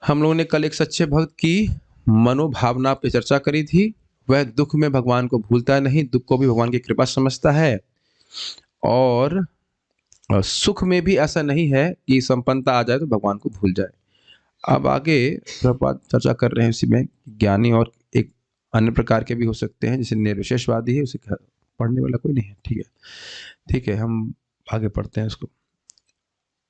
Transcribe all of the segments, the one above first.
हम लोगों ने कल एक सच्चे भक्त की मनोभावना पे चर्चा करी थी। वह दुख में भगवान को भूलता नहीं, दुख को भी भगवान की कृपा समझता है। और सुख में भी ऐसा नहीं है कि संपन्नता आ जाए तो भगवान को भूल जाए। अब आगे प्रभुपाद चर्चा कर रहे हैं उसी में, ज्ञानी और एक अन्य प्रकार के भी हो सकते हैं, जैसे निर्विशेषवादी है, उसे पढ़ने वाला कोई नहीं है। ठीक है, ठीक है, हम आगे पढ़ते हैं इसको।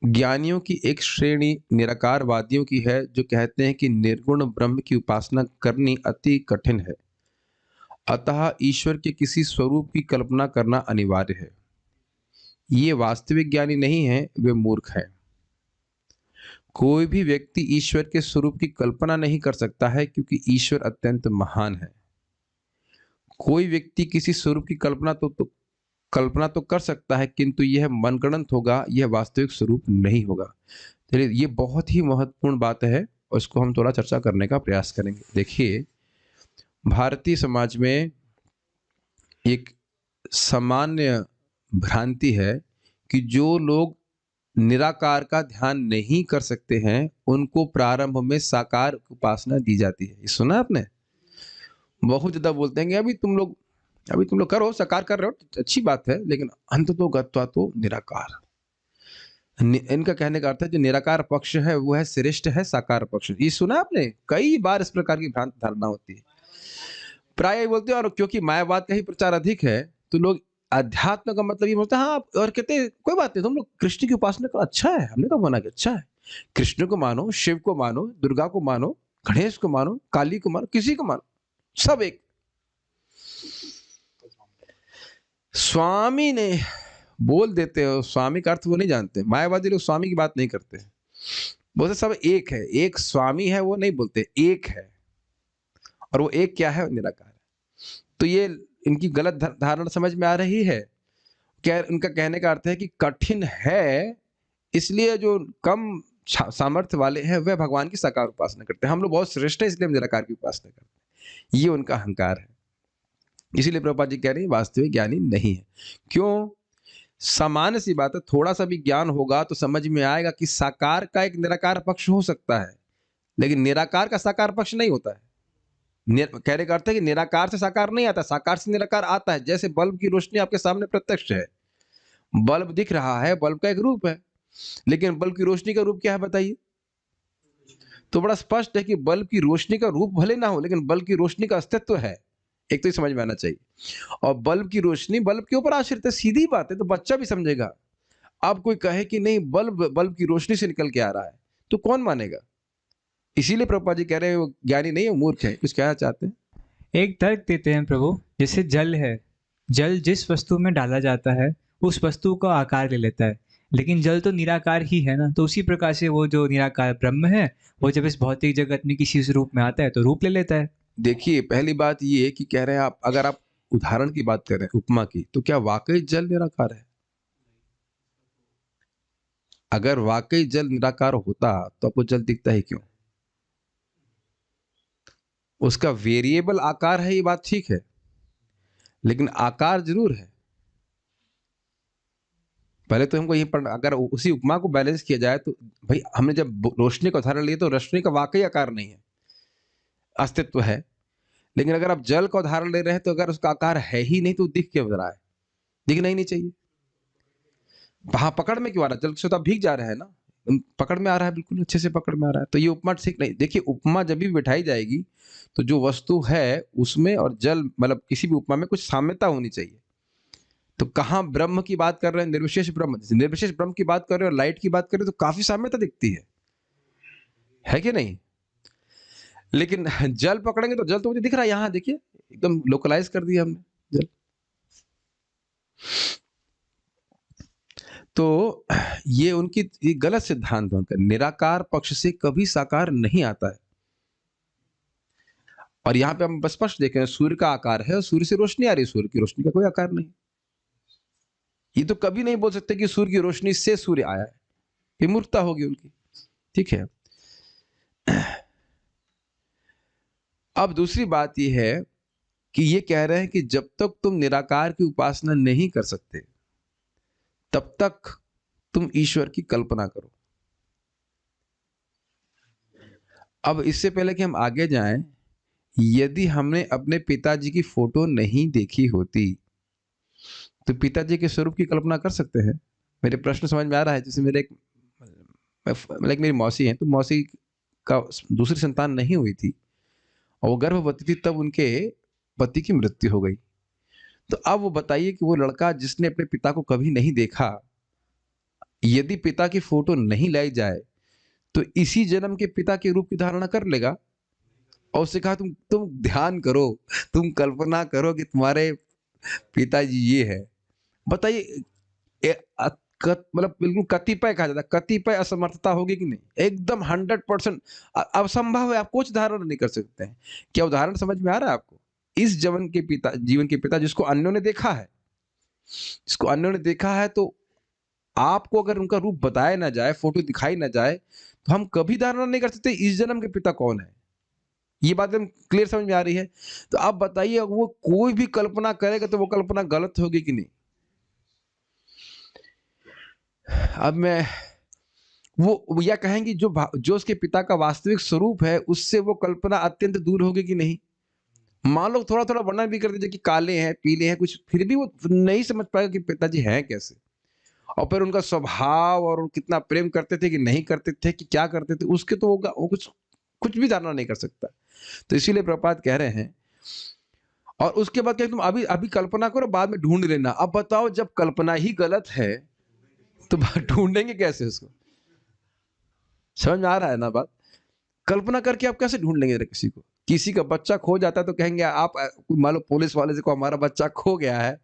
ज्ञानियों की एक श्रेणी निराकारवादियों की है, जो कहते हैं कि निर्गुण ब्रह्म की उपासना करनी अति कठिन है, अतः ईश्वर के किसी स्वरूप की कल्पना करना अनिवार्य है। ये वास्तविक ज्ञानी नहीं है, वे मूर्ख हैं। कोई भी व्यक्ति ईश्वर के स्वरूप की कल्पना नहीं कर सकता है, क्योंकि ईश्वर अत्यंत महान है। कोई व्यक्ति किसी स्वरूप की कल्पना तो कर सकता है, किंतु यह मनगढ़ंत होगा, यह वास्तविक स्वरूप नहीं होगा। चलिए, ये बहुत ही महत्वपूर्ण बात है और इसको हम थोड़ा चर्चा करने का प्रयास करेंगे। देखिए, भारतीय समाज में एक सामान्य भ्रांति है कि जो लोग निराकार का ध्यान नहीं कर सकते हैं, उनको प्रारंभ में साकार उपासना दी जाती है। ये सुना आपने? बहुत ज्यादा बोलते हैं कि अभी तुम लोग करो, साकार कर रहे हो तो अच्छी बात है, लेकिन अंत तो गत्वा तो निराकार। इनका कहने का अर्थ है जो निराकार पक्ष है वो है श्रेष्ठ है साकार पक्ष। ये सुना आपने? कई बार इस प्रकार की भ्रांत धारणा होती है। प्राय ये बोलते हैं, और क्योंकि मायावाद का ही प्रचार अधिक है, तो लोग अध्यात्म का मतलब ये बोलते हैं। हाँ, और कहते हैं कोई बात नहीं, तुम लोग कृष्ण की उपासना करो, अच्छा है, हमने कहा मना कि अच्छा है। कृष्ण को मानो, शिव को मानो, दुर्गा को मानो, गणेश को मानो, काली को मानो, किसी को मानो, सब एक। स्वामी ने बोल देते हो, स्वामी का अर्थ वो नहीं जानते। मायावादी लोग स्वामी की बात नहीं करते, बोलते सब एक है, एक स्वामी है, वो नहीं बोलते एक है। और वो एक क्या है? निराकार है। तो ये इनकी गलत धारणा समझ में आ रही है। क्या उनका कहने का अर्थ है कि कठिन है, इसलिए जो कम सामर्थ्य वाले हैं वह भगवान की साकार उपासना करते हैं। हम लोग बहुत श्रेष्ठ है, इसलिए हम निराकार की उपासना करते हैं। ये उनका अहंकार है। इसीलिए प्रभुपाद जी कह रहे हैं वास्तविक ज्ञानी नहीं है। क्यों? सामान्य सी बात है, थोड़ा सा भी ज्ञान होगा तो समझ में आएगा कि साकार का एक निराकार पक्ष हो सकता है, लेकिन निराकार का साकार पक्ष नहीं होता है। कहने का अर्थ है कि निराकार से साकार नहीं आता, साकार से निराकार आता है। जैसे बल्ब की रोशनी आपके सामने प्रत्यक्ष है, बल्ब दिख रहा है, बल्ब का एक रूप है, लेकिन बल्ब की रोशनी का रूप क्या है बताइए? तो बड़ा स्पष्ट है कि बल्ब की रोशनी का रूप भले ना हो, लेकिन बल्ब की रोशनी का अस्तित्व है। एक तो ये समझ में आना चाहिए। और बल्ब की रोशनी बल्ब के ऊपर आश्रित है, सीधी बात है, तो बच्चा भी समझेगा। अब कोई कहे कि नहीं, बल्ब बल्ब की रोशनी से निकल के आ रहा है, तो कौन मानेगा? इसीलिए प्रभुपाद जी कह रहे हैं वो ज्ञानी नहीं है, मूर्ख है। कुछ कहना चाहते हैं? एक तर्क देते हैं प्रभु। जैसे जल है, जल जिस वस्तु में डाला जाता है उस वस्तु का आकार ले लेता है, लेकिन जल तो निराकार ही है ना। तो उसी प्रकार से वो जो निराकार ब्रह्म है, वो जब इस भौतिक जगत में किसी रूप में आता है तो रूप ले लेता है। देखिए, पहली बात ये कि कह रहे हैं आप, अगर आप उदाहरण की बात कर रहे हैं, उपमा की, तो क्या वाकई जल निराकार है? अगर वाकई जल निराकार होता तो आपको जल दिखता ही क्यों? उसका वेरिएबल आकार है, ये बात ठीक है, लेकिन आकार जरूर है। पहले तो हमको यही पढ़ना, अगर उसी उपमा को बैलेंस किया जाए तो भाई, हमने जब रोशनी का उदाहरण लिया तो रोशनी का वाकई आकार नहीं है, अस्तित्व है। लेकिन अगर आप जल का उदाहरण ले रहे हैं, तो अगर उसका आकार है ही नहीं तो दिख क्यों रहा है? दिखना ही नहीं चाहिए। वहां पकड़ में क्यों आ रहा है? जल से तो आप भीग जा रहे हैं ना, पकड़ में आ रहा है, बिल्कुल अच्छे से पकड़ में आ रहा है। तो ये उपमा ठीक नहीं। देखिए, उपमा जब भी बिठाई जाएगी तो जो वस्तु है उसमें और जल, मतलब किसी भी उपमा में कुछ साम्यता होनी चाहिए। तो कहाँ ब्रह्म की बात कर रहे हैं, निर्विशेष ब्रह्म की बात कर रहे हैं और लाइट की बात कर रहे हैं, तो काफी साम्यता दिखती है कि नहीं? लेकिन जल पकड़ेंगे तो जल तो मुझे दिख रहा है, यहाँ देखिए, एकदम लोकलाइज कर दिया हमने जल। तो ये उनकी ये गलत सिद्धांत है उनका। निराकार पक्ष से कभी साकार नहीं आता है। और यहाँ पे हम बस स्पष्ट देखें, सूर्य का आकार है और सूर्य से रोशनी आ रही है, सूर्य की रोशनी का कोई आकार नहीं। ये तो कभी नहीं बोल सकते कि सूर्य की रोशनी से सूर्य आया है, ये मूर्खता होगी उनकी। ठीक है। अब दूसरी बात यह है कि ये कह रहे हैं कि जब तक तुम निराकार की उपासना नहीं कर सकते, तब तक तुम ईश्वर की कल्पना करो। अब इससे पहले कि हम आगे जाएं, यदि हमने अपने पिताजी की फोटो नहीं देखी होती तो पिताजी के स्वरूप की कल्पना कर सकते हैं? मेरे प्रश्न समझ में आ रहा है? जैसे मेरे एक लाइक मेरी मौसी है, तो मौसी का दूसरी संतान नहीं हुई थी और वो गर्भवती थी, तब उनके पति की मृत्यु हो गई। तो अब वो बताइए कि वो लड़का जिसने अपने पिता को कभी नहीं देखा, यदि पिता की फोटो नहीं लाई जाए तो इसी जन्म के पिता के रूप की धारणा कर लेगा। और उससे कहा तुम ध्यान करो, तुम कल्पना करो कि तुम्हारे पिताजी ये है। बताइए, मतलब बिल्कुल कतिपय कहा जाता है, कतिपय असमर्थता होगी कि नहीं? एकदम 100% असंभव है, आप कुछ धारण नहीं कर सकते हैं। क्या उदाहरण समझ में आ रहा है आपको? इस जीवन के पिता जिसको अन्यों ने देखा है, जिसको अन्यों ने देखा है, तो आपको अगर उनका रूप बताया ना जाए, फोटो दिखाई ना जाए, तो हम कभी धारणा नहीं कर सकते इस जन्म के पिता कौन है। ये बात एकदम क्लियर समझ में आ रही है? तो आप बताइए, वो कोई भी कल्पना करेगा तो वो कल्पना गलत होगी कि नहीं? अब मैं वो या कहेंगे जो उसके पिता का वास्तविक स्वरूप है, उससे वो कल्पना अत्यंत दूर होगी कि नहीं? मान लो थोड़ा थोड़ा वर्णन भी कर दीजिए कि काले हैं, पीले हैं कुछ, फिर भी वो नहीं समझ पाएगा कि पिताजी हैं कैसे। और फिर उनका स्वभाव और कितना प्रेम करते थे कि नहीं करते थे कि क्या करते थे, उसके तो वो कुछ कुछ भी धारणा नहीं कर सकता। तो इसीलिए प्रभुपाद कह रहे हैं, और उसके बाद क्या, तुम अभी अभी कल्पना करो, बाद में ढूंढ लेना। अब बताओ, जब कल्पना ही गलत है तो ढूंढेंगे कैसे उसको? समझ में आ रहा है ना बात? कल्पना करके आप कैसे ढूंढ लेंगे किसी को? किसी का बच्चा खो जाता है तो कहेंगे आप, मान लो पुलिस वाले से को हमारा बच्चा खो गया है,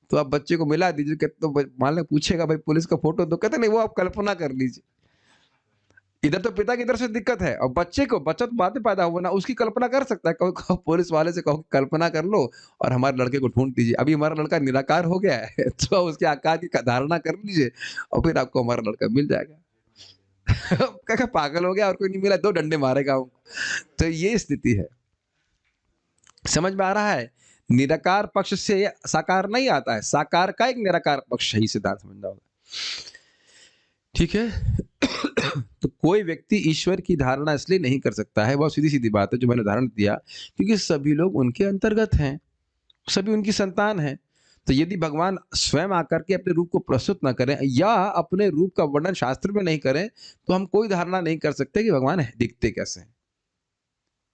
तो आप बच्चे को मिला दीजिए। तो मान लो पूछेगा भाई पुलिस का फोटो दो, कहते नहीं वो आप कल्पना कर लीजिए। इधर तो पिता की तरफ से दिक्कत है, और बच्चे को, बच्चा तो बाद में पैदा हुआ ना, उसकी कल्पना कर सकता है। कहो पुलिस वाले से कहो कल्पना कर लो और हमारे लड़के को ढूंढ दीजिए। अभी हमारा लड़का निराकार हो गया है तो उसके आकार की धारणा कर लीजिए और फिर आपको हमारा लड़का मिल जाएगा। क्या पागल हो गया और कोई नहीं मिला, 2 डंडे मारेगा वो। तो ये स्थिति है। समझ में आ रहा है? निराकार पक्ष से साकार नहीं आता है, साकार का एक निराकार पक्ष, सही सिद्धांत समझना होगा। ठीक है। तो कोई व्यक्ति ईश्वर की धारणा इसलिए नहीं कर सकता है, बहुत सीधी सीधी बात है जो मैंने उदाहरण दिया, क्योंकि सभी लोग उनके अंतर्गत हैं, सभी उनकी संतान हैं। तो यदि भगवान स्वयं आकर के अपने रूप को प्रस्तुत ना करें या अपने रूप का वर्णन शास्त्र में नहीं करें, तो हम कोई धारणा नहीं कर सकते कि भगवान दिखते कैसे हैं।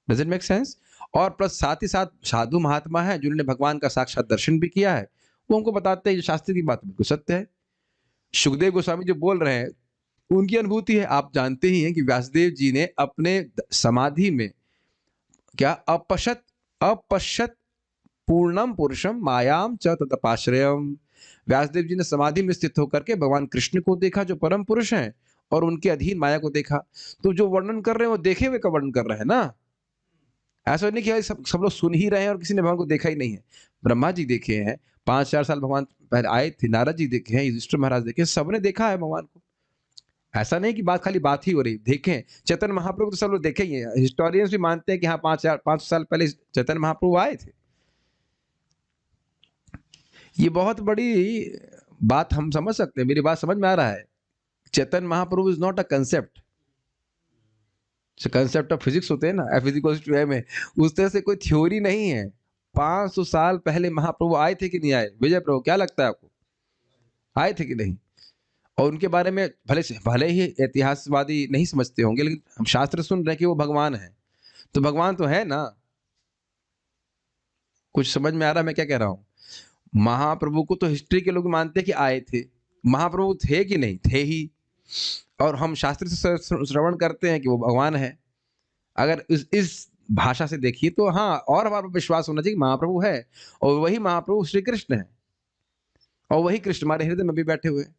Does it make sense? और प्लस साथ ही साथ साधु महात्मा है जिन्होंने भगवान का साक्षात दर्शन भी किया है, वो हमको बताते हैं ये शास्त्र की बात बिल्कुल सत्य है। सुखदेव गोस्वामी जो बोल रहे हैं उनकी अनुभूति है। आप जानते ही हैं कि व्यासदेव जी ने अपने समाधि में क्या अपश्यत अपश्यत पूर्णम पुरुषम मायाम च ततपाश्रयम। व्यासदेव जी ने समाधि में स्थित होकर के भगवान कृष्ण को देखा जो परम पुरुष हैं, और उनके अधीन माया को देखा। तो जो वर्णन कर रहे हैं वो देखे हुए का वर्णन कर रहे हैं ना। ऐसा नहीं कि सब लोग सुन ही रहे हैं और किसी ने भगवान को देखा ही नहीं है। ब्रह्मा जी देखे हैं, 5-4 साल भगवान पहले आए थे, नारद जी देखे हैं, युधिष्ठिर महाराज देखे, सबने देखा है भगवान को। ऐसा नहीं कि खाली बात ही हो रही। देखें चैतन्य महाप्रभु तो सब लोग देखे ही हैं, हिस्टोरियंस भी मानते हैं कि हाँ 5 साल पहले चैतन्य महाप्रभु आए थे। ये बहुत बड़ी बात हम समझ सकते हैं, मेरी बात समझ में आ रहा है? Chaitanya Mahaprabhu is not a concept. Concept of physics होते हैं ना, F is equals to M, उस तरह से कोई थ्योरी नहीं है। 500 साल पहले महाप्रभु आए थे कि नहीं आए? विजय प्रभु क्या लगता है आपको, आए थे कि नहीं? और उनके बारे में भले ही इतिहासवादी नहीं समझते होंगे, लेकिन हम शास्त्र सुन रहे हैं कि वो भगवान है, तो भगवान तो है ना। कुछ समझ में आ रहा है मैं क्या कह रहा हूं? महाप्रभु को तो हिस्ट्री के लोग मानते हैं कि आए थे, महाप्रभु थे कि नहीं? थे ही। और हम शास्त्र से श्रवण करते हैं कि वो भगवान है। अगर इस भाषा से देखिए तो हाँ, और हमारा विश्वास होना चाहिए कि महाप्रभु है, और वही महाप्रभु श्री कृष्ण है, और वही कृष्ण हमारे हृदय में भी बैठे हुए हैं।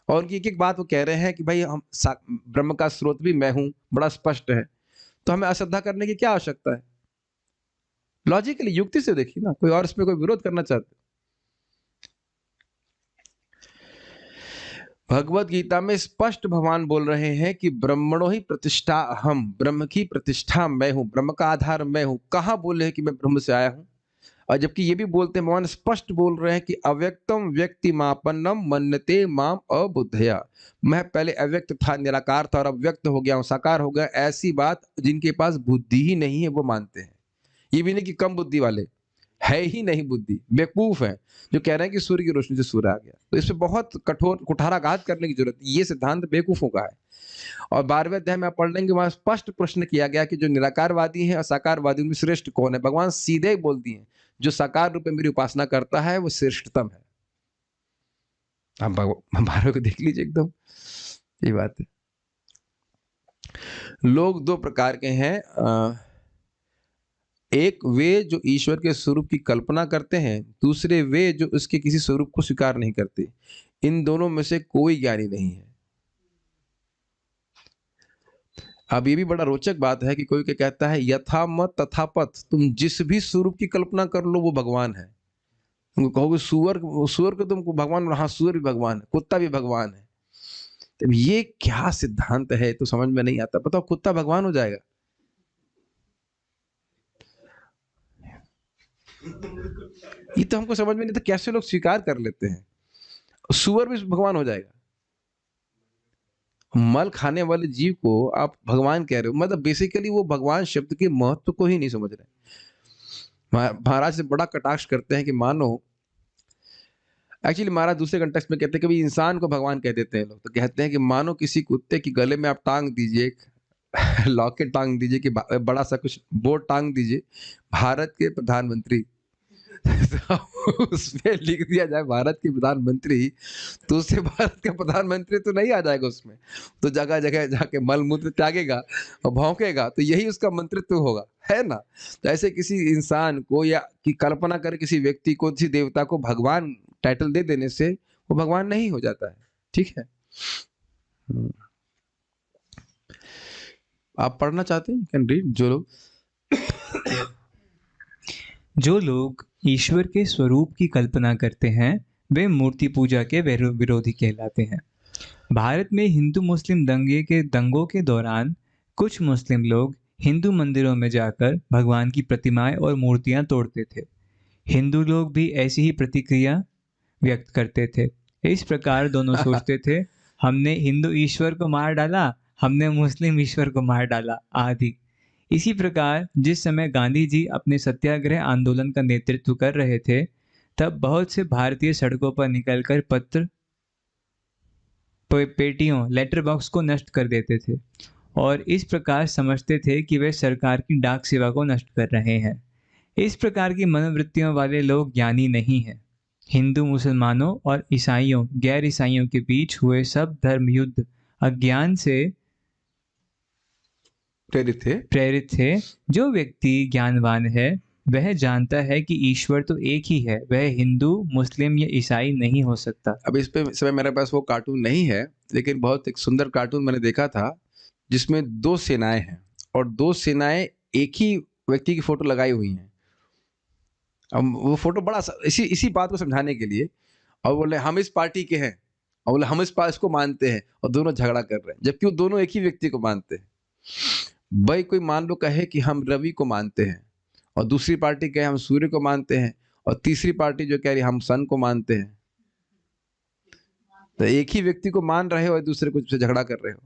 और उनकी एक एक बात वो कह रहे हैं कि भाई हम ब्रह्म का स्रोत भी मैं हूं, बड़ा स्पष्ट है। तो हमें अश्रद्धा करने की क्या आवश्यकता है? लॉजिकली, युक्ति से देखिए ना, कोई और इसमें कोई विरोध करना चाहते? भगवत गीता में स्पष्ट भगवान बोल रहे हैं कि ब्रह्मणो ही प्रतिष्ठा अहम, ब्रह्म की प्रतिष्ठा मैं हूं, ब्रह्म का आधार मैं हूं। कहां बोले हैं कि मैं ब्रह्म से आया हूं? और जबकि ये भी बोलते हैं, भगवान स्पष्ट बोल रहे हैं कि अव्यक्तम व्यक्ति मापन्नम मन्नते माम अबुद्धया। मैं पहले अव्यक्त था, निराकार था, और अब व्यक्त हो गया हूं, साकार हो गया। ऐसी बात जिनके पास बुद्धि ही नहीं है वो मानते हैं। ये भी नहीं कि कम बुद्धि वाले, है ही नहीं बुद्धि, बेवकूफ है जो कह रहे हैं कि सूर्य की रोशनी से सूर्य आ गया। तो इस पे बहुत कठोर कुठाराघात करने की जरूरत है। ये सिद्धांत बेवकूफों का है। और 12वें अध्याय में आप पढ़ लेंगे, वहां स्पष्ट प्रश्न किया गया कि जो निराकारवादी है और साकारवादी उनमें श्रेष्ठ कौन है। भगवान सीधे ही बोल दिए, जो साकार रूप में मेरी उपासना करता है वो श्रेष्ठतम है। आप 12वें को देख लीजिए, एकदम ये बात है। लोग दो प्रकार के हैं, एक वे जो ईश्वर के स्वरूप की कल्पना करते हैं, दूसरे वे जो उसके किसी स्वरूप को स्वीकार नहीं करते। इन दोनों में से कोई ज्ञानी नहीं है। अब ये भी बड़ा रोचक बात है कि कोई क्या कहता है, यथा मत तथा पथ, तुम जिस भी स्वरूप की कल्पना कर लो वो भगवान है। तुमको कहोगे सुअर, सुअर को तुमको भगवान, हाँ सुअर भी भगवान है, कुत्ता भी भगवान है। तो ये क्या सिद्धांत है, तो समझ में नहीं आता। बताओ कुत्ता भगवान हो जाएगा? ये तो हमको समझ में नहीं, तो कैसे लोग स्वीकार कर लेते हैं सुअर भी भगवान हो जाएगा? मल खाने वाले जीव को आप भगवान कह रहे हो, मतलब बेसिकली वो भगवान शब्द के महत्व को ही नहीं समझ रहे। महाराज से बड़ा कटाक्ष करते हैं कि मानो, एक्चुअली महाराज दूसरे कंटेक्स्ट में कहते हैं, कभी इंसान को भगवान कह देते हैं लोग, तो कहते हैं कि मानो किसी कुत्ते की गले में आप टांग दीजिए, लॉकेट टांग दीजिए, कि बड़ा सा कुछ बोर्ड टांग दीजिए, भारत के प्रधानमंत्री, तो उसमें लिख दिया जाए भारत के प्रधानमंत्री, तो उससे भारत का प्रधानमंत्री तो नहीं आ जाएगा उसमें, तो जगह जगह जाके मल मूत्र त्यागेगा और भौंकेगा, तो यही उसका मंत्रित्व होगा, है ना? तो ऐसे किसी इंसान को या की कल्पना कर किसी व्यक्ति को, किसी देवता को भगवान टाइटल दे देने से वो भगवान नहीं हो जाता है। ठीक है, आप पढ़ना चाहते हैं, कैन रीड। जो लोग ईश्वर के स्वरूप की कल्पना करते हैं वे मूर्ति पूजा के विरोधी कहलाते हैं। भारत में हिंदू मुस्लिम दंगों के दौरान कुछ मुस्लिम लोग हिंदू मंदिरों में जाकर भगवान की प्रतिमाएं और मूर्तियां तोड़ते थे। हिंदू लोग भी ऐसी ही प्रतिक्रिया व्यक्त करते थे। इस प्रकार दोनों सोचते थे, हमने हिंदू ईश्वर को मार डाला, हमने मुस्लिम ईश्वर को मार डाला आदि। इसी प्रकार जिस समय गांधी जी अपने सत्याग्रह आंदोलन का नेतृत्व कर रहे थे, तब बहुत से भारतीय सड़कों पर निकलकर पत्र पेटियों, लेटर बॉक्स को नष्ट कर देते थे और इस प्रकार समझते थे कि वे सरकार की डाक सेवा को नष्ट कर रहे हैं। इस प्रकार की मनोवृत्तियों वाले लोग ज्ञानी नहीं हैं। हिंदू मुसलमानों और ईसाइयों, गैर ईसाइयों के बीच हुए सब धर्म युद्ध अज्ञान से प्रेरित थे। जो व्यक्ति ज्ञानवान है वह जानता है कि ईश्वर तो एक ही है, वह हिंदू, मुस्लिम या ईसाई नहीं हो सकता। अब इस पे समय मेरे पास वो कार्टून नहीं है, लेकिन बहुत एक सुंदर कार्टून मैंने देखा था जिसमें दो सेनाएं हैं और दो सेनाएं एक ही व्यक्ति की फोटो लगाई हुई हैं। अब वो फोटो बड़ा इसी बात को समझाने के लिए, और बोले हम इस पार्टी के हैं, और बोले हम इसको मानते हैं, और दोनों झगड़ा कर रहे हैं, जबकि वो दोनों एक ही व्यक्ति को मानते हैं। भाई कोई मान लो कहे कि हम रवि को मानते हैं, और दूसरी पार्टी कहे हम सूर्य को मानते हैं, और तीसरी पार्टी जो कह रही हम सन को मानते हैं, तो एक ही व्यक्ति को मान रहे हो और दूसरे को झगड़ा कर रहे हो।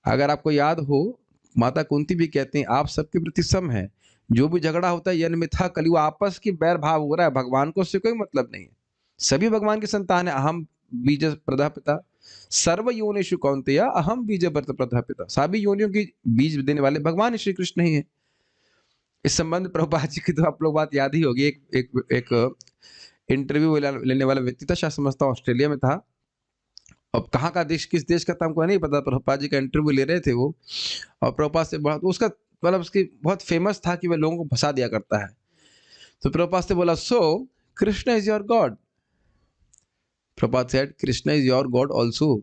अगर आपको याद हो, माता कुंती भी कहते हैं आप सबके प्रति सम है, जो भी झगड़ा होता है यन मिथ्या कलियुग, आपस की बैर भाव हो रहा है, भगवान को उससे कोई मतलब नहीं है। सभी भगवान की संतान है। अहम बीज प्रजापिता सर्व योनिषु कौन्तेय अहम बीज प्रजापिता, सभी योनियों की बीज देने वाले भगवान श्री कृष्ण ही है। इस संबंध में प्रभुपाद जी की तो आप लोग बात याद ही होगी। एक इंटरव्यू लेने वाला व्यक्ति था, शायद समझता ऑस्ट्रेलिया में था। अब कहाँ का देश, किस देश का था हमको नहीं पता, प्रभुपाद जी का इंटरव्यू ले रहे थे वो, और प्रभुपाद से बहुत उसका मतलब उसकी बहुत फेमस था कि वह लोगों को फंसा दिया करता है। तो प्रभुपाद से बोला, so Krishna is your God? Prabhupada said, Krishna is your God also.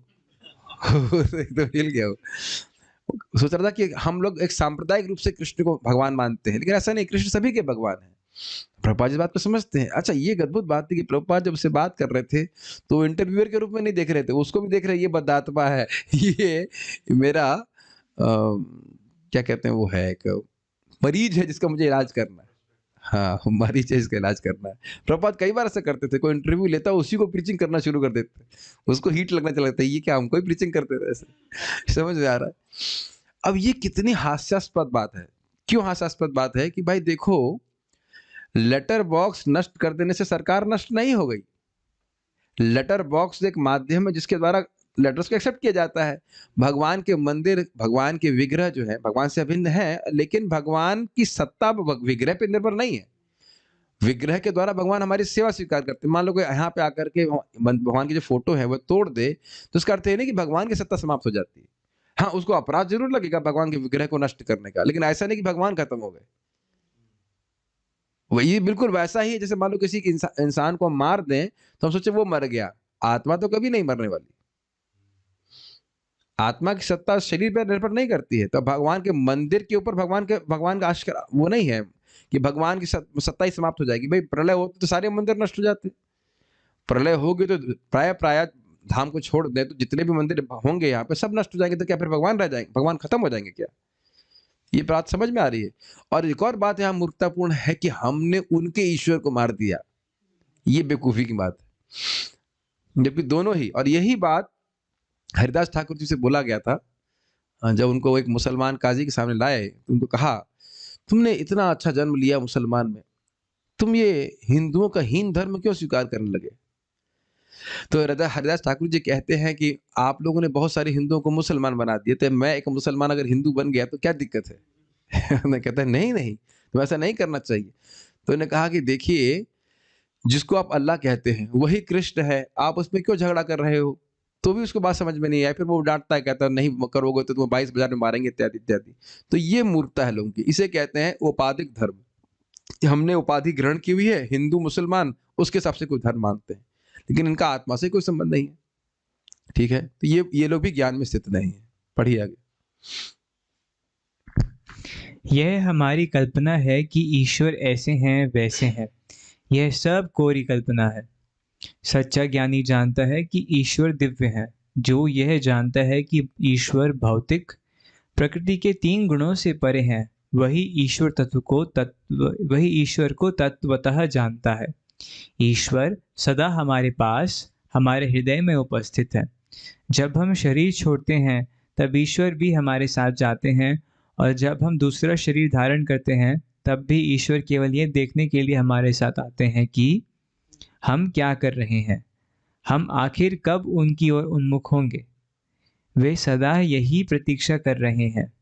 तो हिल गया वो। सोच रहा था कि हम लोग एक सांप्रदायिक रूप से कृष्ण को भगवान मानते हैं, लेकिन ऐसा नहीं, कृष्ण सभी के भगवान हैं। प्रभुपाद जी बात को समझते हैं। अच्छा, ये अद्भुत बात थी कि प्रभुपाद जब से बात कर रहे थे तो इंटरव्यूअर के रूप में नहीं देख रहे थे, उसको भी देख रहे, ये बदात्मा है, ये मेरा क्या कहते हैं वो है, एक मरीज है जिसका मुझे इलाज करना है। हाँ, मरीज है इसका इलाज करना है। प्रभुपाद कई बार ऐसा करते थे, कोई इंटरव्यू लेता उसी को प्रीचिंग करना शुरू कर देते, उसको हीट लगना चला जाता है, ये क्या हमको ही प्रीचिंग करते थे ऐसे। समझ में आ रहा है? अब ये कितनी हास्यास्पद बात है। क्यों हास्यास्पद बात है कि भाई देखो, लेटर बॉक्स नष्ट कर देने से सरकार नष्ट नहीं हो गई। लेटर बॉक्स एक माध्यम है जिसके द्वारा लेटर्स को एक्सेप्ट किया जाता है। भगवान के मंदिर, भगवान के विग्रह जो है भगवान से अभिन्न है, लेकिन भगवान की सत्ता विग्रह पे निर्भर नहीं है। विग्रह के द्वारा भगवान हमारी सेवा स्वीकार करते हैं। मान लो कोई यहाँ पे आकर के भगवान की जो फोटो है वो तोड़ दे, तो उसका अर्थ ये नहीं कि भगवान की सत्ता समाप्त हो जाती है। हाँ, उसको अपराध जरूर लगेगा भगवान के विग्रह को नष्ट करने का, लेकिन ऐसा नहीं कि भगवान खत्म हो गए। वही बिल्कुल वैसा ही है जैसे मान लो किसी इंसान को हम मार दें तो हम सोचे वो मर गया। आत्मा तो कभी नहीं मरने वाली। आत्मा की सत्ता शरीर पर निर्भर नहीं करती है। तो भगवान के मंदिर के ऊपर भगवान का आश्रय वो नहीं है कि भगवान की सत्ता ही समाप्त हो जाएगी। भाई प्रलय होते तो सारे मंदिर नष्ट हो जाते। प्रलय होगी तो प्राय प्राय धाम को छोड़ दे तो जितने भी मंदिर होंगे यहाँ पे सब नष्ट हो जाएंगे। तो क्या फिर भगवान रह जाएंगे? भगवान खत्म हो जाएंगे क्या? ये बात समझ में आ रही है? और एक और बात यहाँ मूर्खतापूर्ण है कि हमने उनके ईश्वर को मार दिया। ये बेवकूफी की बात है। जबकि दोनों ही, और यही बात हरिदास ठाकुर जी से बोला गया था जब उनको एक मुसलमान काजी के सामने लाए तो उनको कहा, तुमने इतना अच्छा जन्म लिया मुसलमान में, तुम ये हिंदुओं का हीन धर्म क्यों स्वीकार करने लगे? तो हरिदास ठाकुर जी कहते हैं कि आप लोगों ने बहुत सारे हिंदुओं को मुसलमान बना दिए, तो मैं एक मुसलमान अगर हिंदू बन गया तो क्या दिक्कत है? मैं कहता है नहीं नहीं, तो ऐसा नहीं करना चाहिए। तो उन्होंने कहा कि देखिए, जिसको आप अल्लाह कहते हैं वही कृष्ण है, आप उसमें क्यों झगड़ा कर रहे हो? तो भी उसको बात समझ में नहीं आई। फिर वो डांटता है, कहता है नहीं करोगे तो तुम्हें 22 बाजार में मारेंगे, इत्यादि इत्यादि। तो ये मूर्खता है लोगों की। इसे कहते हैं औपाधिक धर्म। हमने उपाधि ग्रहण की हुई है, हिंदू मुसलमान उसके हिसाब से कोई धर्म मानते हैं, लेकिन इनका आत्मा से कोई संबंध नहीं है। ठीक है, तो ये लोग भी ज्ञान में स्थित नहीं है। पढ़िए आगे। यह हमारी कल्पना है कि ईश्वर ऐसे हैं वैसे हैं। यह सब कोरी कल्पना है। सच्चा ज्ञानी जानता है कि ईश्वर दिव्य है। जो यह जानता है कि ईश्वर भौतिक प्रकृति के 3 गुणों से परे हैं, वही ईश्वर को तत्वतः जानता है। ईश्वर सदा हमारे पास, हमारे हृदय में उपस्थित है। जब हम शरीर छोड़ते हैं तब ईश्वर भी हमारे साथ जाते हैं, और जब हम दूसरा शरीर धारण करते हैं तब भी ईश्वर केवल ये देखने के लिए हमारे साथ आते हैं कि हम क्या कर रहे हैं, हम आखिर कब उनकी ओर उन्मुख होंगे। वे सदा यही प्रतीक्षा कर रहे हैं।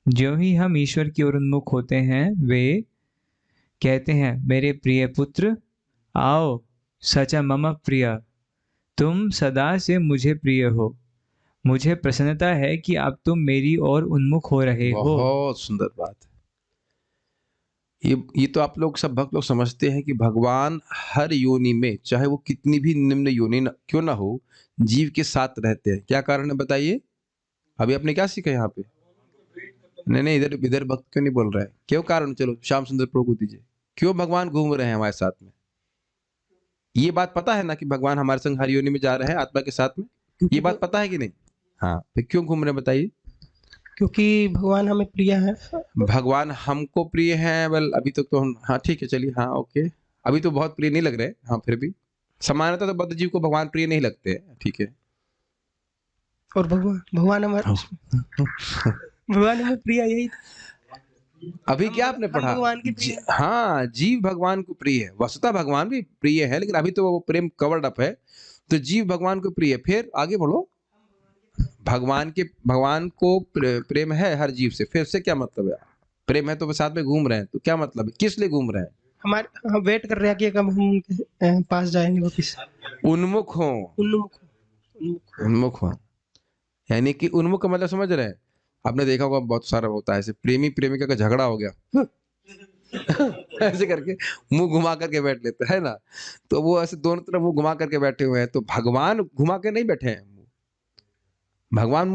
जो ही हम ईश्वर की ओर उन्मुख होते हैं, वे कहते हैं, मेरे प्रिय पुत्र आओ, सचा मम प्रिय, तुम सदा से मुझे प्रिय हो। मुझे प्रसन्नता है कि अब तुम मेरी ओर उन्मुख हो रहे हो। बहुत सुंदर बात है। ये तो आप लोग सब भक्त लोग समझते हैं कि भगवान हर योनि में, चाहे वो कितनी भी निम्न योनि क्यों ना हो, जीव के साथ रहते हैं। क्या कारण है बताइए? अभी आपने क्या सीखा यहाँ पे? नहीं नहीं, इधर इधर भक्त क्यों नहीं बोल रहा है? क्यों कारण? चलो श्याम सुंदर प्रभु को दीजिए। क्यों भगवान घूम रहे हैं हमारे साथ में? ये बात पता है ना कि भगवान हमारे संग हर योनि में जा रहे हैं आत्मा के साथ में? ये बात पता है कि नहीं? हाँ, फिर क्यों घूम रहे हैं बताइए? क्योंकि भगवान हमें प्रिय है। भगवान हमको प्रिय हैं? वेल अभी तक तो हम, हाँ ठीक है, चलिए, हाँ ओके, अभी तो बहुत प्रिय नहीं लग रहे। हाँ, फिर भी सामान्यतः तो बद्ध जीव को भगवान प्रिय नहीं लगते हैं। ठीक है, और भगवान हमारे भगवान हमें प्रिय यही अभी क्या आपने पढ़ा? भगवान की प्रिय है। हाँ, जीव भगवान को प्रिय है। वस्तुतः भगवान भी प्रिय है, लेकिन अभी तो वो प्रेम कवर्ड अप है। तो जीव भगवान को प्रिय है। फिर आगे बढ़ो। भगवान को प्रेम है हर जीव से। फिर उससे क्या मतलब है? प्रेम है तो साथ में घूम रहे हैं, तो क्या मतलब है? किस लिए घूम रहे हैं? हम वेट कर रहे हैं कि कब हम उनके पास जाएंगे वापिस। उन्मुख हो। उन्मुख हो यानी कि उन्मुख का मतलब समझ रहे हैं? आपने देखा होगा बहुत सारा होता है ऐसे, प्रेमी प्रेमिका का झगड़ा हो गया ऐसे करके मुंह घुमा करके बैठ लेते है ना। तो वो ऐसे दोनों तरफ मुंह घुमा करके बैठे हुए हैं। तो भगवान घुमा के नहीं बैठे हैं। भगवान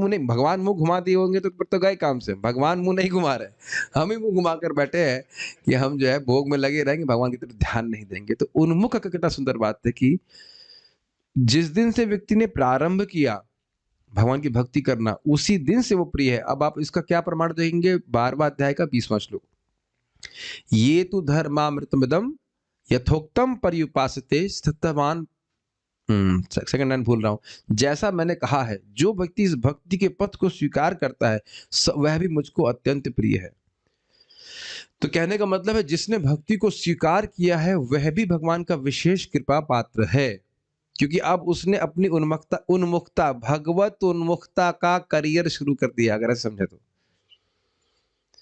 मुंह घुमा दिए होंगे तो फिर तो गए काम से। भगवान मुंह नहीं घुमा रहे, हम ही मुंह घुमा कर बैठे हैं कि हम जो है भोग में लगे रहेंगे, भगवान की तरफ ध्यान नहीं देंगे। तो उन्मुख का कितना सुंदर बात है कि जिस दिन से व्यक्ति ने प्रारंभ किया भगवान की भक्ति करना, उसी दिन से वो प्रिय है। अब आप इसका क्या प्रमाण देंगे? 12वां अध्याय का 20वां श्लोक। ये तु धर्मामृतमिदम यथोक्तम पर्युपासते स्थितवान। सेकंड लाइन भूल रहा हूं। जैसा मैंने कहा है, जो व्यक्ति इस भक्ति के पथ को स्वीकार करता है वह भी मुझको अत्यंत प्रिय है। तो कहने का मतलब है जिसने भक्ति को स्वीकार किया है वह भी भगवान का विशेष कृपा पात्र है, क्योंकि अब उसने अपनी उन्मुखता भगवत उन्मुखता का करियर शुरू कर दिया, अगर ऐसे समझे तो।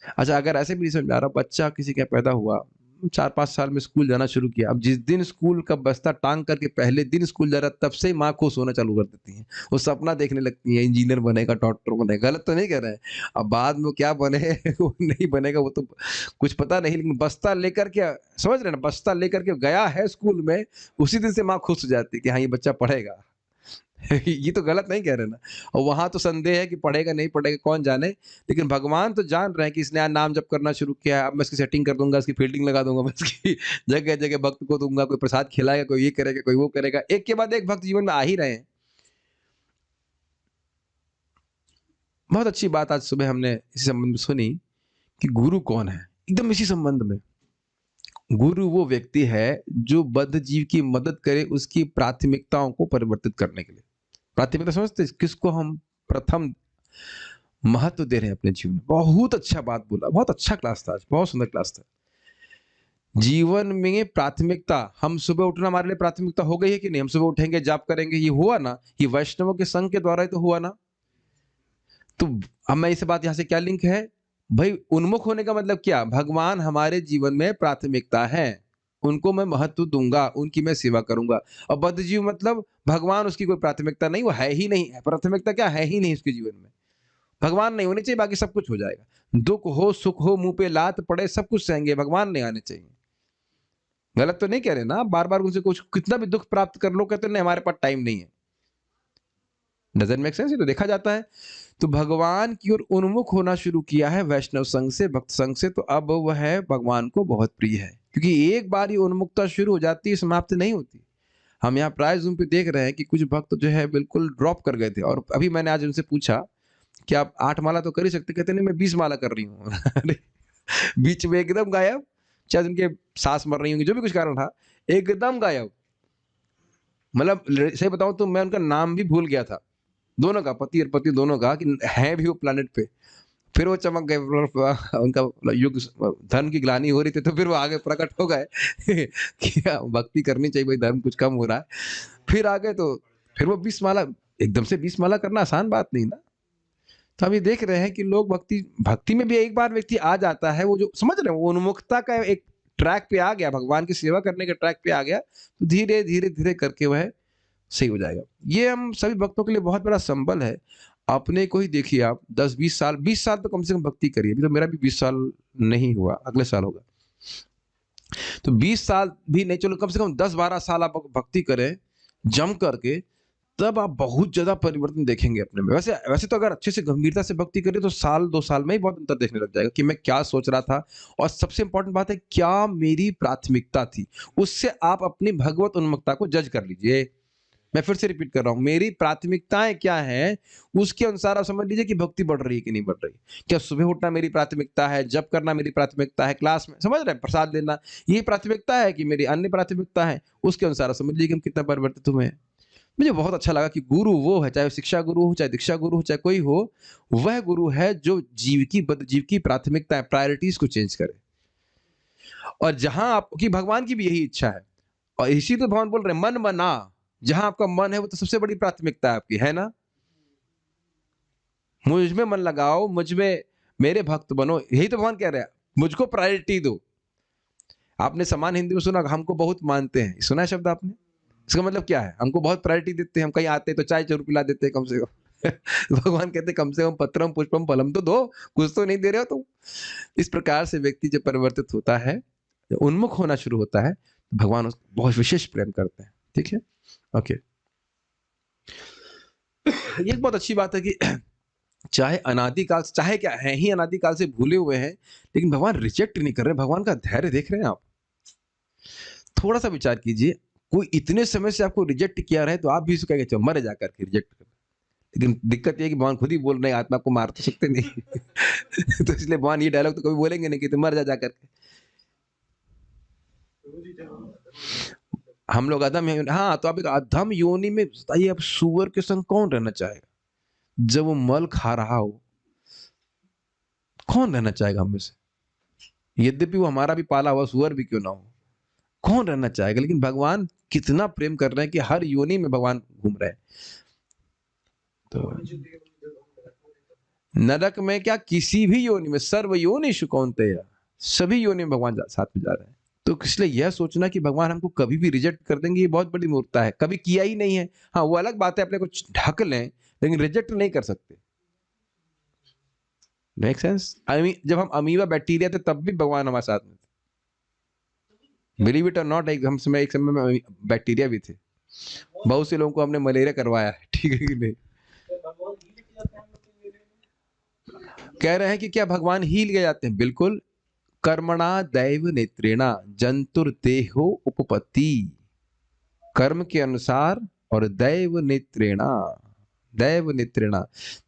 अच्छा, अगर ऐसे भी नहीं समझ आ रहा, बच्चा किसी का पैदा हुआ, 4-5 साल में स्कूल जाना शुरू किया, अब जिस दिन स्कूल का बस्ता टांग करके पहले दिन स्कूल जा रहा, तब से ही माँ खुश होना चालू कर देती है। वो सपना देखने लगती है इंजीनियर बनेगा, डॉक्टर बनेगा। गलत तो नहीं कह रहे हैं, अब बाद में वो क्या बने वो नहीं बनेगा वो तो कुछ पता नहीं, लेकिन बस्ता लेकर के, समझ रहे ना, बस्ता लेकर के गया है स्कूल में, उसी दिन से माँ खुश हो जाती है कि हाँ ये बच्चा पढ़ेगा। ये तो गलत नहीं कह रहे ना। और वहां तो संदेह है कि पढ़ेगा नहीं पढ़ेगा कौन जाने, लेकिन भगवान तो जान रहे हैं कि इसने आज नाम जप करना शुरू किया है, अब मैं इसकी सेटिंग कर दूंगा, इसकी फील्डिंग लगा दूंगा, मैं इसकी जगह जगह भक्त को दूंगा, कोई प्रसाद खिलाएगा, कोई ये करेगा, कोई वो करेगा। एक के बाद एक भक्त जीवन में आ ही रहे हैं। बहुत अच्छी बात आज सुबह हमने इसी संबंध में सुनी कि गुरु कौन है। एकदम इसी संबंध में, गुरु वो व्यक्ति है जो बद्ध जीव की मदद करे उसकी प्राथमिकताओं को परिवर्तित करने के लिए। प्राथमिकता समझते, किसको हम प्रथम महत्व दे रहे हैं अपने जीवन में। बहुत अच्छा बात बोला, बहुत अच्छा क्लास था आज, बहुत सुंदर क्लास था। जीवन में प्राथमिकता, हम सुबह उठना हमारे लिए प्राथमिकता हो गई है कि नहीं? हम सुबह उठेंगे, जाप करेंगे, ये हुआ ना, ये वैष्णवों के संघ के द्वारा ही तो हुआ ना। तो अब मैं इस बात, यहां से क्या लिंक है भाई? उन्मुख होने का मतलब क्या? भगवान हमारे जीवन में प्राथमिकता है, उनको मैं महत्व दूंगा, उनकी मैं सेवा करूंगा। और बद्ध जीव मतलब भगवान उसकी कोई प्राथमिकता नहीं, वो है ही नहीं है। प्राथमिकता क्या है ही नहीं उसके जीवन में। भगवान नहीं होने चाहिए, बाकी सब कुछ हो जाएगा। दुख हो सुख हो, मुंह पे लात पड़े, सब कुछ सहेंगे, भगवान नहीं आने चाहिए। गलत तो नहीं कह रहे ना? बार बार उनसे कुछ कितना भी दुख प्राप्त कर लो, कहते नहीं हमारे पास टाइम नहीं है। Doesn't make sense? ये तो देखा जाता है। तो भगवान की ओर उन्मुख होना शुरू किया है वैष्णव संघ से, भक्त संघ से, तो अब वह है भगवान को बहुत प्रिय है। क्योंकि एक बार ये उन्मुखता शुरू हो जाती है, समाप्त नहीं होती। हम यहाँ प्राय जूम पे देख रहे हैं कि कुछ भक्त जो है बिल्कुल ड्रॉप कर गए थे, और अभी मैंने आज उनसे पूछा कि आप 8 माला तो कर ही सकते, कहते नहीं मैं 20 माला कर रही हूँ। बीच में एकदम गायब, चाहे उनके सास मर रही होंगी, जो भी कुछ कारण था, एकदम गायब। मतलब सही बताऊं तो मैं उनका नाम भी भूल गया था, दोनों का, पति और पत्नी दोनों का, कि है भी वो प्लेनेट पे। फिर वो चमक गए, उनका युग, धर्म की ग्लानि हो रही थी, तो फिर वो आगे प्रकट हो गए कि भक्ति करनी चाहिए भाई, धर्म कुछ कम हो रहा है। फिर आ गए, तो फिर वो 20 माला, एकदम से 20 माला करना आसान बात नहीं ना। तो हम ये देख रहे हैं कि लोग भक्ति में भी एक बार व्यक्ति आ जाता है, वो जो समझ रहे हैं, वो उन्मुखता का एक ट्रैक पे आ गया, भगवान की सेवा करने के ट्रैक पे आ गया, तो धीरे धीरे धीरे करके वह सही हो जाएगा। ये हम सभी भक्तों के लिए बहुत बड़ा संबल है। अपने को ही देखिए आप, 10-20 साल, 20 साल तो कम से कम भक्ति करिए। अभी तो मेरा भी 20 साल नहीं हुआ, अगले साल होगा। तो 20 साल भी नहीं, चलो कम से कम 10-12 साल आप भक्ति करें जम करके, तब आप बहुत ज्यादा परिवर्तन देखेंगे अपने में। वैसे तो अगर अच्छे से गंभीरता से भक्ति करें तो 1-2 साल में ही बहुत अंतर देखने लग जाएगा कि मैं क्या सोच रहा था, और सबसे इंपॉर्टेंट बात है क्या मेरी प्राथमिकता थी। उससे आप अपनी भगवत उन्मुखता को जज कर लीजिए। मैं फिर से रिपीट कर रहा हूं, मेरी प्राथमिकताएं क्या हैं, उसके अनुसार आप समझ लीजिए कि भक्ति बढ़ रही है कि नहीं बढ़ रही। क्या सुबह उठना मेरी प्राथमिकता है, जप करना मेरी प्राथमिकता है, क्लास में समझ रहे हैं प्रसाद लेना ये प्राथमिकता है, कि मेरी अन्य प्राथमिकता है, उसके अनुसार आप समझ लीजिए कि हम कितना परिवर्तित हुए हैं। मुझे बहुत अच्छा लगा कि गुरु वो है, चाहे शिक्षा गुरु हो, चाहे दीक्षा गुरु हो, चाहे कोई हो, वह गुरु है जो जीव की प्राथमिकता प्रायोरिटीज को चेंज करे। और जहां आपकी, भगवान की भी यही इच्छा है, और इसी तो भगवान बोल रहे हैं मन मना, जहां आपका मन है वो तो सबसे बड़ी प्राथमिकता है आपकी, है ना? मुझ में मन लगाओ, मुझ में मेरे भक्त बनो, यही तो भगवान कह रहे हैं, मुझको प्रायोरिटी दो। आपने समान हिंदी में सुना, हमको बहुत मानते हैं, सुना है शब्द आपने? इसका मतलब क्या है? हमको बहुत प्रायोरिटी देते हैं, हम कहीं आते हैं तो चाय जरूर पिला देते हैं कम से कम। भगवान कहते हैं कम से कम पत्रम पुष्पम फलम तो दो, कुछ तो नहीं दे रहे हो तुम। इस प्रकार से व्यक्ति जब परिवर्तित होता है, जब उन्मुख होना शुरू होता है, तो भगवान उसको बहुत विशेष प्रेम करते हैं। ठीक है, ओके। ये एक बहुत अच्छी बात है कि चाहे अनादिकाल, चाहे क्या है ही अनादिकाल से भूले हुए हैं, लेकिन भगवान रिजेक्ट नहीं कर रहे। भगवान का धैर्य देख रहे हैं आप। थोड़ा सा विचार कीजिए, कोई इतने समय से आपको रिजेक्ट किया रहे तो आप भी उसको कहेंगे मरे जाकर के रिजेक्ट कर। लेकिन दिक्कत ये है कि भगवान खुद ही बोल रहे हैं, आत्मा को मार तो सकते नहीं। तो इसलिए भगवान ये डायलॉग तो कभी बोलेंगे नहीं कि तुम मर जा जाकर के। हम लोग अधम योनि, हाँ, तो अब एक अधम योनि में बताइए, अब सूअर के संग कौन रहना चाहेगा? जब वो मल खा रहा हो, कौन रहना चाहेगा हम में से? यद्यपि वो हमारा भी पाला हुआ सूअर भी क्यों ना हो, कौन रहना चाहेगा? लेकिन भगवान कितना प्रेम कर रहे हैं कि हर योनि में भगवान घूम रहे हैं। तो नरक में क्या, किसी भी योनि में, सर्व योनिषु कौन्तेय, सभी योनि में भगवान साथ में जा रहे हैं। तो इसलिए यह सोचना कि भगवान हमको कभी भी रिजेक्ट कर देंगे, ये बहुत बड़ी मूर्खता है। कभी किया ही नहीं है, हाँ वो अलग बात है, अपने को ढक लें, लेकिन रिजेक्ट नहीं कर सकते। Make sense? जब हम अमीबा बैक्टीरिया थे तब भी भगवान हमारे साथ में थे। बिलीव इट और नॉट, एक समय में बैक्टीरिया भी थे। बहुत से लोगों को हमने मलेरिया करवाया है, ठीक है कि नहीं? कह रहे हैं कि क्या भगवान ही ले जाते हैं? बिल्कुल। कर्मणा दैव नेत्रेणा जंतुर्देहो उपपत्ति, कर्म के अनुसार और दैव नेत्रेणा, दैव नेत्रेणा।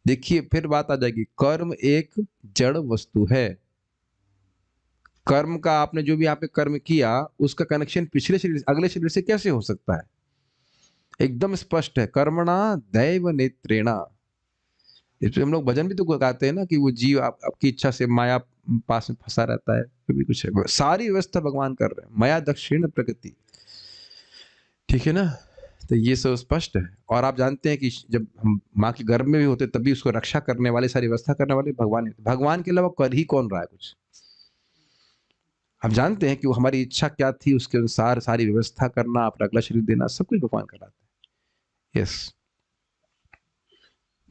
देखिए फिर बात आ जाएगी, कर्म एक जड़ वस्तु है। कर्म का आपने जो भी यहाँ पे कर्म किया, उसका कनेक्शन पिछले शरीर अगले शरीर से कैसे हो सकता है? एकदम स्पष्ट है, कर्मणा दैव नेत्रेणा। इसमें हम लोग भजन भी तो गाते हैं ना कि वो जीव आपकी इच्छा से माया पास में फंसा रहता है, कभी कुछ है। सारी व्यवस्था भगवान कर रहे हैं, माया दक्षिण प्रकृति, ठीक है ना? तो ये सब स्पष्ट है। और आप जानते हैं कि जब हम माँ के गर्भ में भी होते तब भी उसको रक्षा करने वाले, सारी व्यवस्था करने वाले भगवान है। भगवान के अलावा कर ही कौन रहा है कुछ? हम जानते हैं कि वो हमारी इच्छा क्या थी, उसके अनुसार सारी व्यवस्था करना, अपना अगला शरीर देना, सब कुछ भगवान कराते हैं। यस,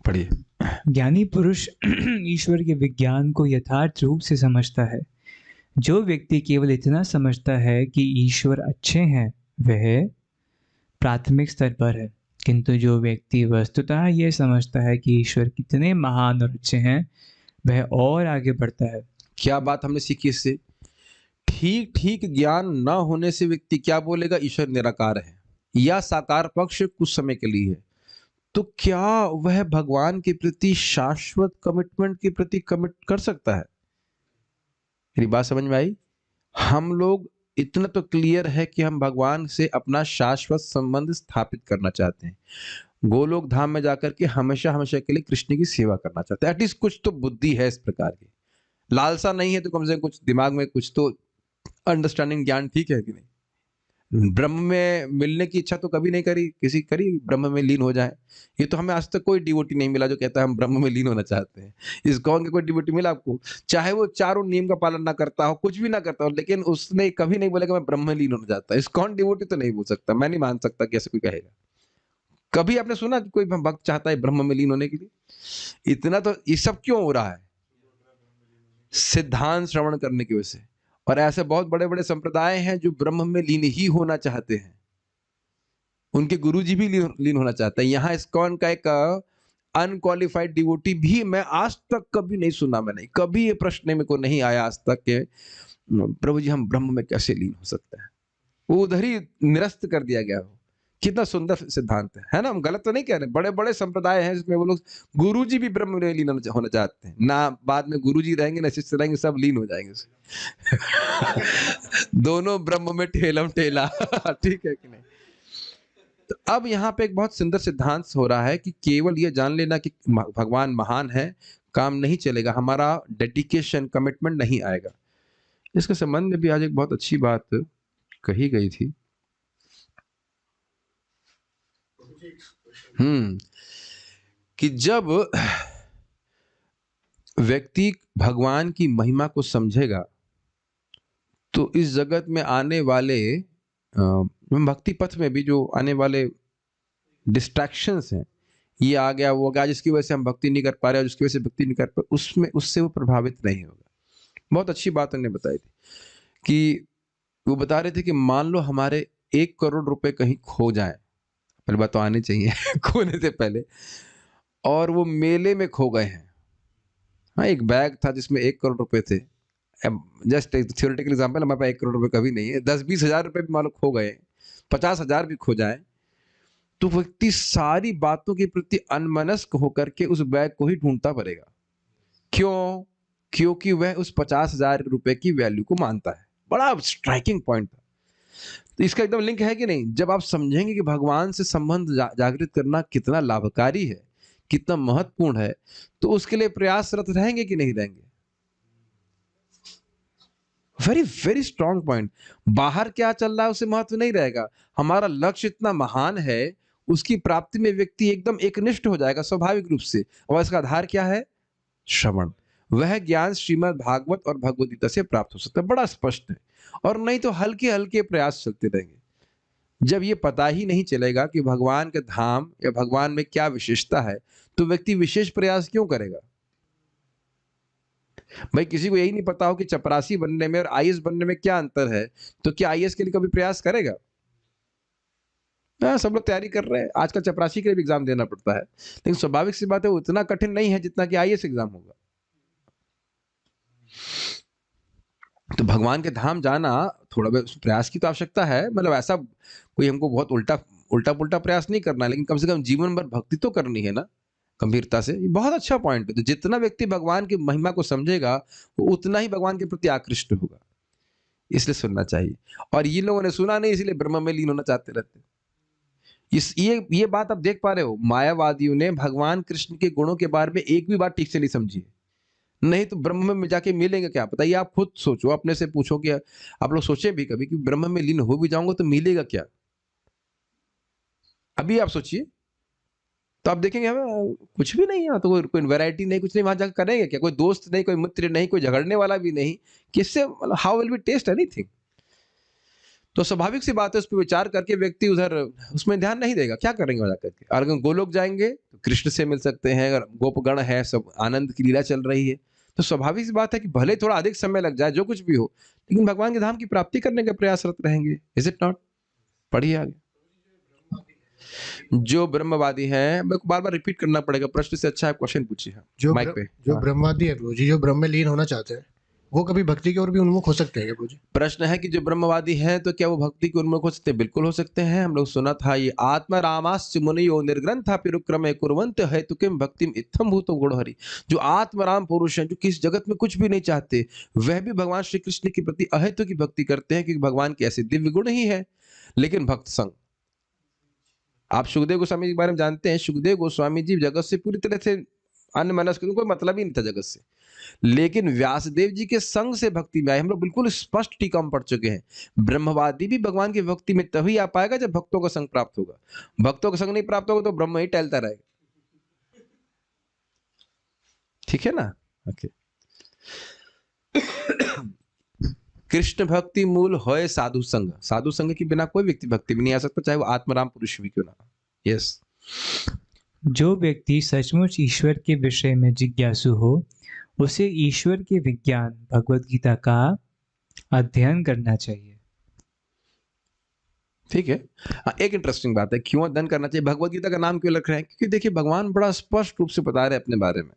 पढ़िए। ज्ञानी पुरुष ईश्वर के विज्ञान को यथार्थ रूप से समझता है। जो व्यक्ति केवल इतना समझता है कि ईश्वर अच्छे हैं, वह प्राथमिक स्तर पर है, किंतु जो व्यक्ति वस्तुतः यह समझता है कि ईश्वर कितने महान और अच्छे हैं, वह और आगे बढ़ता है। क्या बात हमने सीखी इससे? ठीक ठीक ज्ञान न होने से व्यक्ति क्या बोलेगा? ईश्वर निराकार है या साकार पक्ष कुछ समय के लिए है। तो क्या वह भगवान के प्रति शाश्वत कमिटमेंट के प्रति कमिट कर सकता है? मेरी बात समझ में आई? हम लोग इतना तो क्लियर है कि हम भगवान से अपना शाश्वत संबंध स्थापित करना चाहते हैं, गोलोक धाम में जाकर के हमेशा हमेशा के लिए कृष्ण की सेवा करना चाहते हैं। एटलीस्ट कुछ तो बुद्धि है इस प्रकार की। लालसा नहीं है तो कम से कम कुछ दिमाग में कुछ तो अंडरस्टैंडिंग, ज्ञान, ठीक है कि नहीं? ब्रह्म में मिलने की इच्छा तो कभी नहीं करी, किसी करी ब्रह्म में लीन हो जाए? ये तो हमें आज तक कोई डिवोटी नहीं मिला जो कहता है हम ब्रह्म में लीन होना चाहते हैं। इस्कॉन के कोई डिवोटी मिला आपको? चाहे वो चारों नियम का पालन ना करता हो, कुछ भी ना करता हो, लेकिन उसने कभी नहीं बोला कि मैं ब्रह्म में लीन होना चाहता। इस्कॉन डिवोटी तो नहीं बोल सकता, मैं नहीं मान सकता कि ऐसे कोई कहेगा। कभी आपने सुना कि कोई भक्त चाहता है ब्रह्म में लीन होने के लिए? इतना तो ये सब क्यों हो रहा है? सिद्धांत श्रवण करने की वजह से। और ऐसे बहुत बड़े बड़े संप्रदाय हैं जो ब्रह्म में लीन ही होना चाहते हैं, उनके गुरुजी भी लीन होना चाहते हैं। यहाँ इस्कॉन का एक अनक्वालिफाइड डिवोटी भी मैं आज तक कभी नहीं सुना, मैंने कभी ये प्रश्न मेरे को नहीं आया आज तक के प्रभु जी हम ब्रह्म में कैसे लीन हो सकते हैं। वो उधर ही निरस्त कर दिया गया। कितना सुंदर सिद्धांत है ना? हम गलत तो नहीं कह रहे। बड़े बड़े संप्रदाय हैं जिसमें वो लोग गुरुजी भी ब्रह्म में लीन होना चाहते हैं ना, बाद में गुरुजी रहेंगे ना शिष्य रहेंगे, सब लीन हो जाएंगे दोनों ब्रह्म में ठेलम ठेला ठीक है कि नहीं? तो अब यहाँ पे एक बहुत सुंदर सिद्धांत हो रहा है कि केवल ये जान लेना कि भगवान महान है काम नहीं चलेगा, हमारा डेडिकेशन कमिटमेंट नहीं आएगा। इसके संबंध में भी आज एक बहुत अच्छी बात कही गई थी। कि जब व्यक्ति भगवान की महिमा को समझेगा तो इस जगत में आने वाले भक्ति पथ में भी जो आने वाले डिस्ट्रैक्शंस हैं, ये आ गया वो आ गया जिसकी वजह से हम भक्ति नहीं कर पा रहे और जिसकी वजह से भक्ति नहीं कर पा, उसमें उससे वो प्रभावित नहीं होगा। बहुत अच्छी बात उन्होंने बताई थी कि वो बता रहे थे कि मान लो हमारे 1 करोड़ रुपए कहीं खो जाए, पहले बात तो आनी चाहिए खोने से पहले, और वो मेले में खो गए हैं। हाँ, एक बैग था जिसमें 1 करोड़ रुपए थे। जस्ट एक थ्योरेटिकल एग्जांपल, हमारे पास 1 करोड़ रुपए कभी नहीं है, 10-20 हजार रुपए भी मान लो खो गए, 50 हजार भी खो जाए, तो व्यक्ति सारी बातों के प्रति अनमनस्क होकर के उस बैग को ही ढूंढता पड़ेगा। क्यों? क्योंकि वह उस 50 हजार रुपए की वैल्यू को मानता है। बड़ा स्ट्राइकिंग पॉइंट था। तो इसका एकदम लिंक है कि नहीं? जब आप समझेंगे कि भगवान से संबंध जागृत करना कितना लाभकारी है, कितना महत्वपूर्ण है, तो उसके लिए प्रयासरत रहेंगे कि नहीं रहेंगे? Very very strong point. बाहर क्या चल रहा है उससे महत्व नहीं रहेगा, हमारा लक्ष्य इतना महान है, उसकी प्राप्ति में व्यक्ति एकदम एकनिष्ठ हो जाएगा स्वाभाविक रूप से। और इसका आधार क्या है? श्रवण। वह ज्ञान श्रीमद् भागवत और भगवद गीता से प्राप्त हो सकता है, बड़ा स्पष्ट है। और नहीं तो हल्के हल्के प्रयास चलते रहेंगे। जब ये पता ही नहीं चलेगा कि भगवान के धाम या भगवान में क्या विशेषता है, तो व्यक्ति विशेष प्रयास क्यों करेगा? भाई किसी को यही नहीं पता हो कि चपरासी बनने में और आईएएस बनने में क्या अंतर है, तो क्या आईएएस के लिए कभी प्रयास करेगा? सब लोग तैयारी कर रहे हैं, आजकल चपरासी के लिए भी एग्जाम देना पड़ता है, लेकिन स्वाभाविक सी बात है वो उतना कठिन नहीं है जितना कि आईएएस एग्जाम होगा। तो भगवान के धाम जाना थोड़ा प्रयास की तो आवश्यकता है, मतलब ऐसा कोई हमको बहुत उल्टा पुल्टा प्रयास नहीं करना, लेकिन कम से कम जीवन भर भक्ति तो करनी है ना, गंभीरता से। ये बहुत अच्छा पॉइंट है। तो जितना व्यक्ति भगवान की महिमा को समझेगा वो उतना ही भगवान के प्रति आकृष्ट होगा, इसलिए सुनना चाहिए। और ये लोगों ने सुना नहीं, इसलिए ब्रह्म में लीन होना चाहते रहते। ये बात आप देख पा रहे हो, मायावादियों ने भगवान कृष्ण के गुणों के बारे में एक भी बात ठीक से नहीं समझी है। नहीं तो ब्रह्म में जाके मिलेंगे क्या पता? ये आप खुद सोचो, अपने से पूछो कि आप लोग सोचे भी कभी कि ब्रह्म में लीन हो भी जाऊंगा तो मिलेगा क्या? अभी आप सोचिए, तो आप देखेंगे हमें कुछ भी नहीं है, तो कोई वैरायटी नहीं, कुछ नहीं, वहां जाकर करेंगे क्या? कोई दोस्त नहीं, कोई मित्र नहीं, कोई झगड़ने वाला भी नहीं, किससे, how will we test anything? तो स्वाभाविक सी बात है, उस पर विचार करके व्यक्ति उधर उसमें ध्यान नहीं देगा। क्या करेंगे वहां जाकर के? अगर गोलोक जाएंगे तो कृष्ण से मिल सकते हैं, अगर गोपगण है, सब आनंद की लीला चल रही है, तो स्वाभाविक सी बात है कि भले थोड़ा अधिक समय लग जाए, जो कुछ भी हो, लेकिन भगवान के धाम की प्राप्ति करने का प्रयासरत रहेंगे। Is it not? पढ़िए आगे। जो ब्रह्मवादी हैं, मेरे को बार बार रिपीट करना पड़ेगा, प्रश्न से अच्छा है क्वेश्चन पूछिए। माइक पे। जो ब्रह्मवादी है प्रभु जी, जो ब्रह्म में लीन होना चाहते हैं, वो कभी भक्ति की ओर भी उन्मुख हो सकते हैं क्या प्रभु जी? प्रश्न है कि जो ब्रह्मवादी हैं तो क्या वो भक्ति के उन्मुख हो सकते हैं? बिल्कुल हो सकते हैं। हम लोग सुना था ये आत्मा रामाश्च मुनियो निर्ग्रंथा पिरुक्रमे कुर्वन्त है तो किम भक्तिम इत्थम भूतो गुणहरि। जो आत्मराम पुरुष हैं, जो किस जगत में कुछ भी नहीं चाहते, वह भी भगवान श्री कृष्ण के प्रति अहेतु की भक्ति करते हैं, क्योंकि भगवान के ऐसे दिव्य गुण ही है। लेकिन भक्त संग, आप सुखदेव गोस्वामी के बारे में जानते हैं, सुखदेव गोस्वामी जी जगत से पूरी तरह से अन्यमनस्क, कोई मतलब ही नहीं था जगत से, लेकिन व्यासदेव जी के संग से भक्ति में आए। हम लोग बिल्कुल स्पष्ट टीका में पढ़ चुके हैं, ब्रह्मवादी भी भगवान की भक्ति में तभी आ पाएगा जब भक्तों का संग प्राप्त होगा। भक्तों का संग नहीं प्राप्त होगा तो ब्रह्म ही टहलता रहेगा। ठीक है ना? ओके। कृष्ण भक्ति मूल होए साधु संग। साधु संग के बिना कोई व्यक्ति भक्ति में नहीं आ सकता, चाहे वो आत्मराम पुरुष भी क्यों ना। यस। जो व्यक्ति सचमुच ईश्वर के विषय में जिज्ञासु हो, उसे ईश्वर के विज्ञान भगवद गीता का अध्ययन करना चाहिए। ठीक है। एक इंटरेस्टिंग बात है, क्यों अध्ययन करना चाहिए? भगवद गीता का नाम क्यों रख रहे हैं? क्योंकि देखिए भगवान बड़ा स्पष्ट रूप से बता रहे हैं अपने बारे में,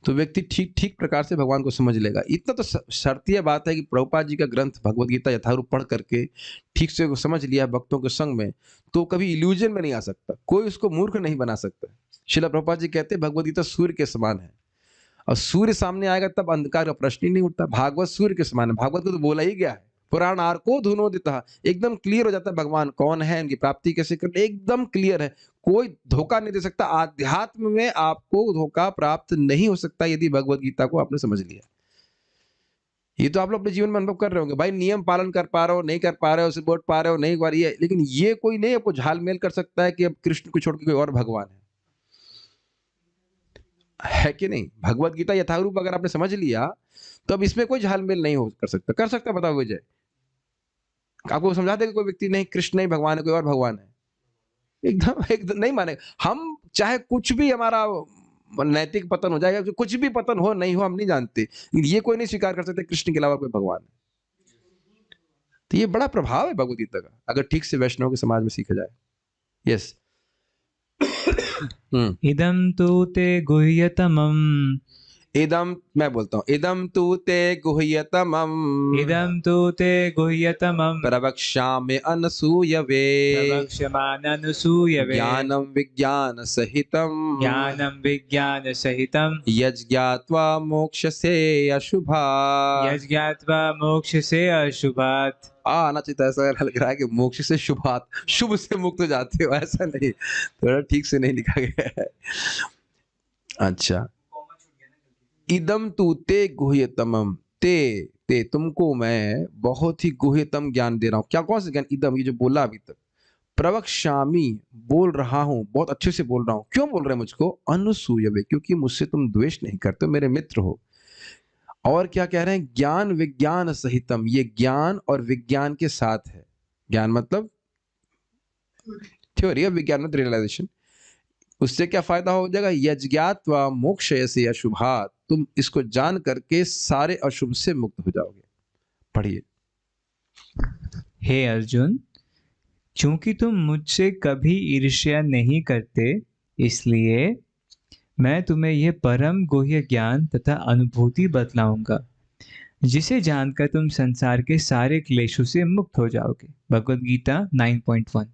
तो व्यक्ति ठीक ठीक प्रकार से भगवान को समझ लेगा। इतना तो शर्तीय बात है कि प्रभुपाद जी का ग्रंथ भगवद गीता यथारूप पढ़ करके ठीक से वो समझ लिया भक्तों के संग में, तो कभी इल्यूजन में नहीं आ सकता, कोई उसको मूर्ख नहीं बना सकता। श्रील प्रभुपाद जी कहते हैं भगवद गीता सूर्य के समान है, और सूर्य सामने आएगा तब अंधकार का प्रश्न ही नहीं उठता। भागवत सूर्य के समान है, भागवत को तो बोला ही गया है, पुराण आर को धुनोदितः, एकदम क्लियर हो जाता है भगवान कौन है, इनकी प्राप्ति कैसे करनी, एकदम क्लियर है, कोई धोखा नहीं दे सकता। आध्यात्म में आपको धोखा प्राप्त नहीं हो सकता यदि भगवद गीता को आपने समझ लिया। ये तो आप लोग अपने जीवन में अनुभव कर रहे होंगे, भाई नियम पालन कर पा रहे हो, नहीं कर पा रहे हो, बोट पा रहे हो, नहीं पा रही है, लेकिन ये कोई नहीं आपको झालमेल कर सकता है कि अब कृष्ण को छोड़ के कोई और भगवान है कि नहीं? भगवद गीता यथारूप अगर आपने समझ लिया तो अब इसमें कोई झालमेल नहीं हो कर सकता। कर सकता? बताओ विजय, आपको समझा देगा कोई व्यक्ति नहीं कृष्ण नहीं भगवान है, कोई और भगवान है? एकदम नहीं मानेगा। हम चाहे कुछ भी हमारा नैतिक पतन हो जाएगा, कुछ भी पतन हो नहीं हो हम नहीं जानते, ये कोई नहीं स्वीकार कर सकते कृष्ण के अलावा कोई भगवान है। तो ये बड़ा प्रभाव है भगवद गीता का, अगर ठीक से वैष्णव के समाज में सीखा जाए। यस। इदम तु ते गुह्यतमम्, इदम, मैं बोलता हूँ, इदम तु ते गुह्यतमम्, इदम तु ते गुह्यतमम्, प्रवक्ष्यामि अनसूयवे, प्रवक्ष्यमाननुसूयवे, ज्ञानं विज्ञान सहितम्, ज्ञानं विज्ञान सहितं, यज्ञात्वा मोक्षसे अशुभात्, यज्ञात्वा मोक्षसे अशुभात्। आना चाहिए था, ऐसा लग रहा है कि मोक्ष से शुभात, शुभ से मुक्त हो जाते हो, ऐसा नहीं, थोड़ा ठीक से नहीं लिखा गया है। अच्छा, इदम तू ते गुह्यतमम, ते तुमको मैं बहुत ही गुह्यतम ज्ञान दे रहा हूं। क्या, कौन सा ज्ञान? इदम, ये जो बोला अभी तक, प्रवक्ष्यामि, बोल रहा हूं, बहुत अच्छे से बोल रहा हूं। क्यों बोल रहे हैं मुझको? अनुसूयवे, क्योंकि मुझसे तुम द्वेष नहीं करते, मेरे मित्र हो। और क्या कह रहे हैं? ज्ञान विज्ञान सहितम, ये ज्ञान और विज्ञान के साथ है। ज्ञान मतलब थ्योरी, और विज्ञान मतलब रियलाइजेशन। उससे क्या फायदा हो जाएगा? यज्ञात्वा मोक्षयसे अशुभात्, तुम इसको जान करके सारे अशुभ से मुक्त हो जाओगे। पढ़िए। हे अर्जुन, चूंकि तुम मुझसे कभी ईर्ष्या नहीं करते, इसलिए मैं तुम्हें यह परम गुह्य ज्ञान तथा अनुभूति बतलाऊंगा, जिसे जानकर तुम संसार के सारे क्लेशों से मुक्त हो जाओगे। भगवद गीता 9.1।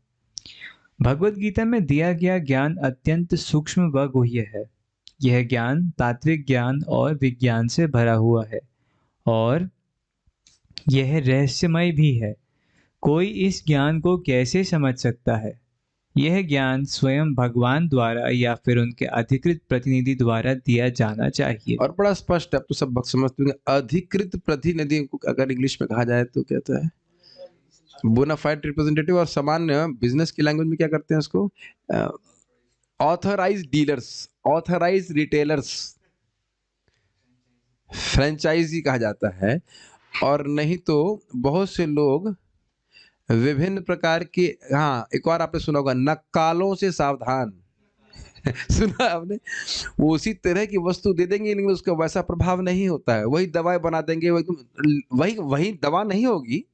भगवद गीता में दिया गया ज्ञान अत्यंत सूक्ष्म व गुह्य है। यह ज्ञान तात्विक ज्ञान और विज्ञान से भरा हुआ है, और यह रहस्यमय भी है। कोई इस ज्ञान को कैसे समझ सकता है? यह ज्ञान स्वयं भगवान द्वारा या फिर उनके अधिकृत प्रतिनिधि द्वारा दिया जाना चाहिए। और बड़ा स्पष्ट है, अब तो सब भक्त समझते होंगे। अधिकृत प्रतिनिधि को अगर इंग्लिश में कहा जाए तो कहता है बोनाफाइड रिप्रेजेंटेटिव, और सामान्य बिजनेस की लैंग्वेज में क्या करते हैं उसको? Authorized dealers, authorized retailers, franchisee कहा जाता है। और नहीं तो बहुत से लोग विभिन्न प्रकार के, हाँ, एक और आपने सुना होगा, नक्कालों से सावधान। सुना आपने? वो उसी तरह की वस्तु दे देंगे लेकिन उसका वैसा प्रभाव नहीं होता है। वही दवाएं बना देंगे, वही वही दवा नहीं होगी,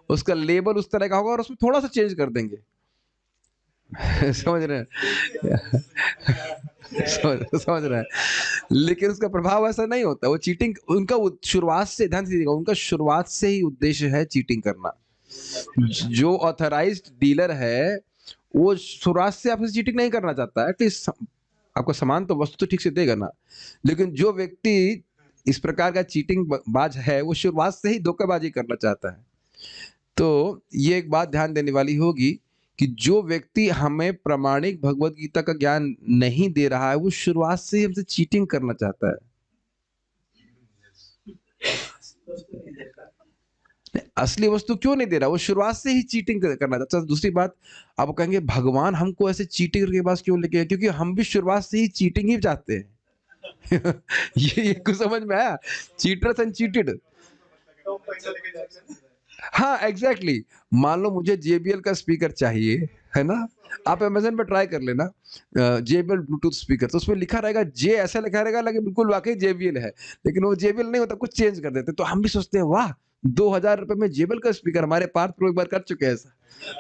उसका लेबल उस तरह का होगा और उसमें थोड़ा सा चेंज कर देंगे। समझ रहे हैं? समझ रहे हैं? लेकिन उसका प्रभाव ऐसा नहीं होता। वो चीटिंग, उनका शुरुआत से, ध्यान से देखिएगा, उनका शुरुआत से ही उद्देश्य है चीटिंग करना। जो ऑथराइज्ड डीलर है वो शुरुआत से आपसे चीटिंग नहीं करना चाहता है, एटलीस्ट आपको सामान तो, वस्तु तो ठीक से देगा ना। लेकिन जो व्यक्ति इस प्रकार का चीटिंग बाज है वो शुरुआत से ही धोखेबाजी करना चाहता है। तो ये एक बात ध्यान देने वाली होगी कि जो व्यक्ति हमें प्रमाणिक भगवत गीता का ज्ञान नहीं दे रहा है वो शुरुआत से ही हमसे चीटिंग करना चाहता है। असली वस्तु क्यों नहीं दे रहा? वो शुरुआत से ही चीटिंग करना चाहता है। दूसरी बात, आप कहेंगे भगवान हमको ऐसे चीटिंग के पास क्यों लेके आए? क्योंकि हम भी शुरुआत से ही चीटिंग ही चाहते हैं। ये कुछ समझ में आया? Cheaters and cheated. हाँ, एग्जैक्टली। मान लो मुझे JBL का स्पीकर चाहिए, है ना? आप अमेज़न पे ट्राई कर लेना JBL ब्लूटूथ स्पीकर, तो उसमें लिखा रहेगा, जे ऐसा लिखा रहेगा लगे बिल्कुल वाकई JBL है, लेकिन वो JBL नहीं होता, कुछ चेंज कर देते। तो हम भी सोचते हैं वाह, 2000 रुपए में JBL का स्पीकर। हमारे पार्थ प्रो एक बार कर चुके हैं ऐसा।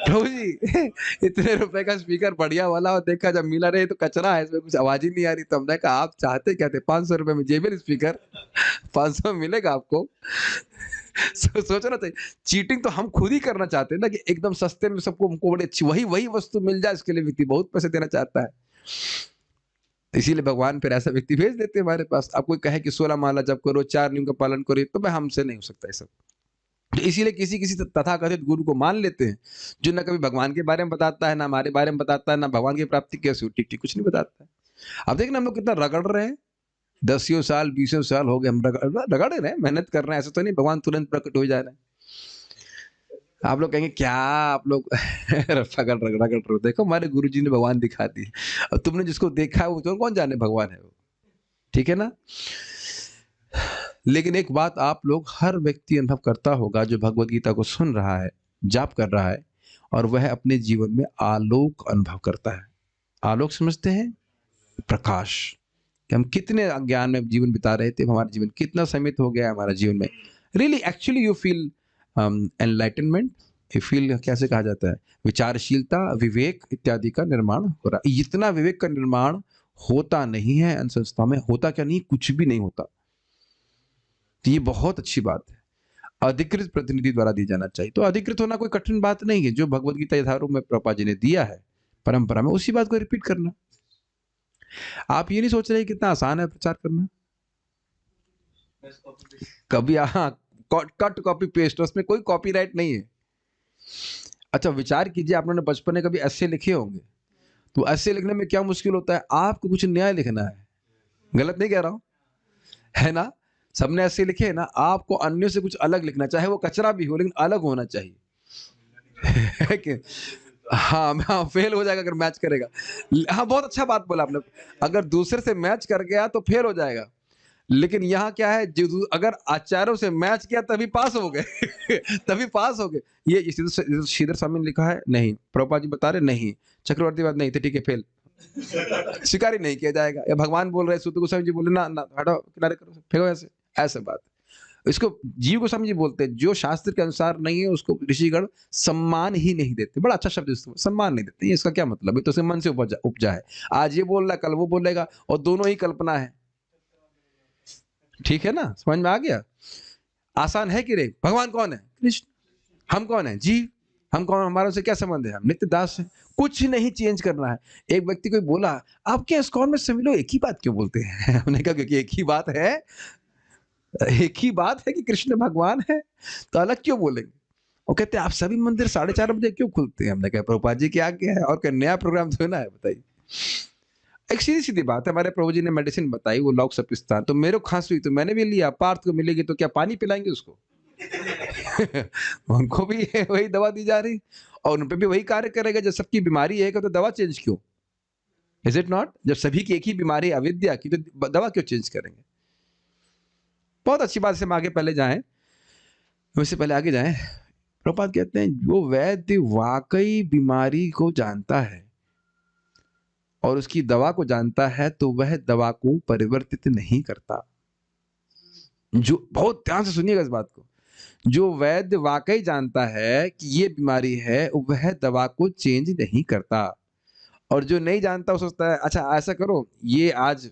प्रभु जी, इतने रुपए का स्पीकर बढ़िया वाला, और देखा जब मिला रहे तो कचरा है, इसमें कुछ आवाज ही नहीं आ रही। तो हमने कहा आप चाहते क्या थे? 500 रुपए में JBL स्पीकर, 500 में मिलेगा आपको। सोचना चाहिए। चीटिंग तो हम खुद ही करना चाहते हैं ना, कि एकदम सस्ते में सबको, हमको बड़ी अच्छी वही वस्तु मिल जाए, इसके लिए व्यक्ति बहुत पैसे देना चाहता है। इसीलिए भगवान फिर ऐसा व्यक्ति भेज देते हैं हमारे पास। आप कोई कहे कि 16 माला जप करो, 4 नियम का पालन करो, तो मैं हमसे नहीं हो सकता ये सब। तो इसीलिए किसी किसी तथाकथित गुरु को मान लेते हैं, जो ना कभी भगवान के बारे में बताता है, ना हमारे बारे में बताता है, ना भगवान की प्राप्ति कैसे हो, ठीक ठीक कुछ नहीं बताता है। अब देखना हम लोग कितना रगड़ रहे हैं, 10 साल 20 साल हो गए हम रगड़ रहे हैं, मेहनत कर रहे हैं। ऐसा तो नहीं भगवान तुरंत प्रकट हो जा रहे हैं। आप लोग कहेंगे क्या आप लोग रगड़ रगड़ रहे हो? देखो हमारे गुरुजी ने भगवान दिखा दी, और तुमने जिसको देखा है वो तो कौन जाने भगवान है वो, ठीक है ना? लेकिन एक बात आप लोग, हर व्यक्ति अनुभव करता होगा जो भगवत गीता को सुन रहा है, जाप कर रहा है, और वह अपने जीवन में आलोक अनुभव करता है। आलोक समझते हैं? प्रकाश। कि हम कितने अज्ञान में जीवन बिता रहे थे, हमारा जीवन कितना सीमित हो गया है हमारा जीवन में। Really actually you feel enlightenment, you feel, कैसे कहा जाता है, विचारशीलता, विवेक इत्यादि का निर्माण हो रहा है। इतना विवेक का निर्माण होता नहीं है इन संस्थाओं में। होता क्या? नहीं, कुछ भी नहीं होता। तो ये बहुत अच्छी बात है, अधिकृत प्रतिनिधि द्वारा दी जाना चाहिए। तो अधिकृत होना कोई कठिन बात नहीं है। जो भगवत गीता यथारूप में प्रभुपाद जी ने दिया है परंपरा में, उसी बात को रिपीट करना। आप ये नहीं सोच रहे कितना आसान है प्रचार करना। कभी कट कॉपी पेस्ट, उसमें कोई कॉपीराइट नहीं है। अच्छा विचार कीजिए, आपने बचपन में कभी ऐसे लिखे होंगे, तो ऐसे लिखने में क्या मुश्किल होता है, आपको कुछ नया लिखना है, गलत नहीं कह रहा हूँ, है ना? सबने ऐसे लिखे है ना, आपको अन्यों से कुछ अलग लिखना, चाहे वो कचरा भी हो लेकिन अलग होना चाहिए। है कि हाँ, हाँ, फेल हो जाएगा अगर मैच करेगा। हाँ, बहुत अच्छा बात बोला आपने। अगर दूसरे से मैच कर गया तो फेल हो जाएगा। लेकिन यहाँ क्या है, अगर आचार्यों से मैच किया तभी पास हो गए तभी पास हो गए। ये श्रीधर स्वामी ने लिखा है नहीं, प्रभुपाद जी बता रहे नहीं, चक्रवर्ती बात नहीं थे, ठीक है फेल, स्वीकार ही नहीं किया जाएगा। या भगवान बोल रहे, सूत गोस्वामी जी बोले ना ना हटाओ किनारे करो, फेंको ऐसे, ऐसे बात। इसको जीव गोस्वामी जी बोलते हैं, जो शास्त्र के अनुसार नहीं है उसको ऋषिगण सम्मान ही नहीं देते। बड़ा अच्छा शब्द इस्तेमाल, सम्मान नहीं देते। इसका क्या मतलब है, तो मन से उपजा है, आज ये बोल रहा है कल वो बोलेगा, और दोनों ही कल्पना है। ठीक है ना, समझ में आ गया? आसान है कि रे, भगवान कौन है? कृष्ण। हम कौन है? जीव। हम कौन, हमारा से क्या संबंध है? हम नित्य दास हैं। कुछ नहीं चेंज करना है। एक व्यक्ति को बोला, आप क्या इस्कॉन में सभी लोग एक ही बात क्यों बोलते हैं? हमने कहा क्योंकि एक ही बात है, एक ही बात है कि कृष्ण भगवान है, तो अलग क्यों बोलेंगे? वो कहते हैं आप सभी मंदिर 4:30 बजे क्यों खुलते हैं? हमने कहा प्रभुपाद जी की आज्ञा है, और क्या नया प्रोग्राम तो ना है, बताइए। एक सीधी सीधी बात है, हमारे प्रभु जी ने मेडिसिन बताई, वो लौक सपिस्तान, तो मेरे को खांसी हुई तो मैंने भी लिया, पार्थ को मिलेगी तो क्या पानी पिलाएंगे उसको? उनको भी वही दवा दी जा रही, और उन पे भी वही कार्य करेगा। जब सबकी बीमारी है तो दवा चेंज क्यों? Is it not? जब सभी की एक ही बीमारी अविद्या की, तो दवा क्यों चेंज करेंगे? बहुत अच्छी बात से हम आगे पहले जाएं, उससे पहले आगे जाएं। प्रभुपाद कहते हैं जो वैद्य वाकई बीमारी को जानता है और उसकी दवा को जानता है, तो वह दवा को परिवर्तित नहीं करता। जो, बहुत ध्यान से सुनिएगा इस बात को, जो वैद्य वाकई जानता है कि ये बीमारी है, वह दवा को चेंज नहीं करता। और जो नहीं जानता वो सोचता है अच्छा ऐसा करो, ये आज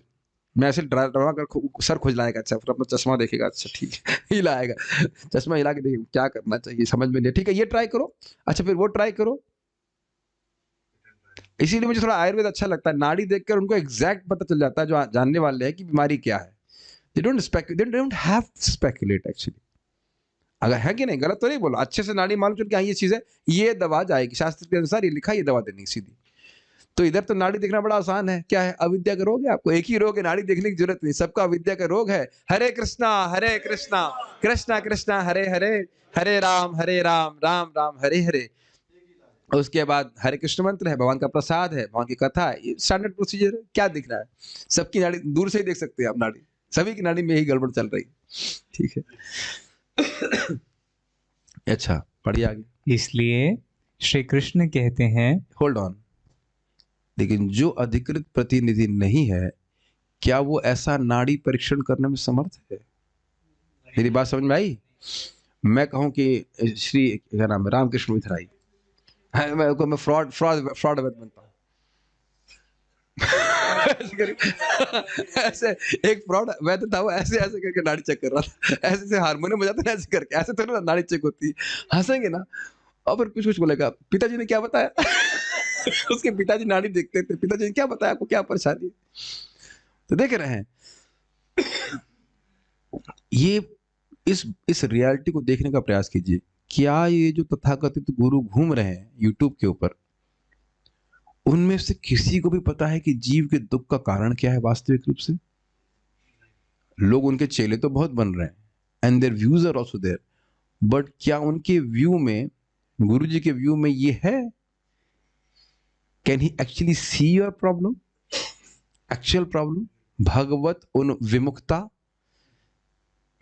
मैं ऐसे डरा कर सर खुजलाएगा, अच्छा फिर अपना चश्मा देखेगा, अच्छा ठीक है हिलाएगा, चश्मा हिला के देखिए क्या करना चाहिए, समझ में नहीं, ठीक है ये ट्राई करो, अच्छा फिर वो ट्राई करो। इसीलिए मुझे थोड़ा आयुर्वेद अच्छा लगता है, नाड़ी देखकर उनको एग्जैक्ट पता चल जाता है, जो जानने वाले हैं कि बीमारी क्या है। they don't have to speculate actually। अगर है कि नहीं, गलत तो नहीं बोला, अच्छे से नाड़ी मालूम चल के ये चीज है, ये दवा जाएगी, शास्त्र के अनुसार ये लिखा, ये दवा देनी सीधी। तो इधर तो नाड़ी देखना बड़ा आसान है, क्या है, अविद्या का रोग है, आपको एक ही रोग है, नाड़ी देखने की जरूरत नहीं, सबका अविद्या का रोग है। हरे कृष्णा कृष्णा कृष्णा हरे हरे, हरे राम राम राम हरे हरे। उसके बाद हरे कृष्ण मंत्र है, भगवान का प्रसाद है, भगवान की कथा है, ये स्टैंडर्ड प्रोसीजर है। क्या दिख रहा है? सबकी नाड़ी दूर से ही देख सकते हैं आप, नाड़ी सभी की नाड़ी में यही गड़बड़ चल रही, ठीक है। अच्छा पढ़िए आगे। इसलिए श्री कृष्ण कहते हैं, होल्ड ऑन, लेकिन जो अधिकृत प्रतिनिधि नहीं है, क्या वो ऐसा नाड़ी परीक्षण करने में समर्थ है? मेरी बात समझ में आई? मैं कहूं कि श्री क्या नाम है, रामकृष्ण मिथराई, मैं फ्रॉड बनता हूं ऐसे एक फ्रॉड वैद्य था, वो ऐसे ऐसे करके नाड़ी चेक कर रहा था, ऐसे से हारमोनियम बजाते ना, ऐसे करके, ऐसे तो ना नाड़ी चेक होती है। हंसेंगे ना, और फिर कुछ कुछ बोलेगा, पिताजी ने क्या बताया उसके पिताजी नाड़ी देखते थे, पिताजी ने क्या बताया आपको, क्या परेशानी है? तो देख रहे हैं ये, इस रियलिटी को देखने का प्रयास कीजिए। क्या ये जो तथाकथित गुरु घूम रहे हैं यूट्यूब के ऊपर, उनमें से किसी को भी पता है कि जीव के दुख का कारण क्या है वास्तविक रूप से? लोग उनके चेले तो बहुत बन रहे हैं, and their views are also there, but क्या उनके व्यू में, गुरु जी के व्यू में ये है? Can he actually see your problem, actual problem, भगवत उन विमुक्ता?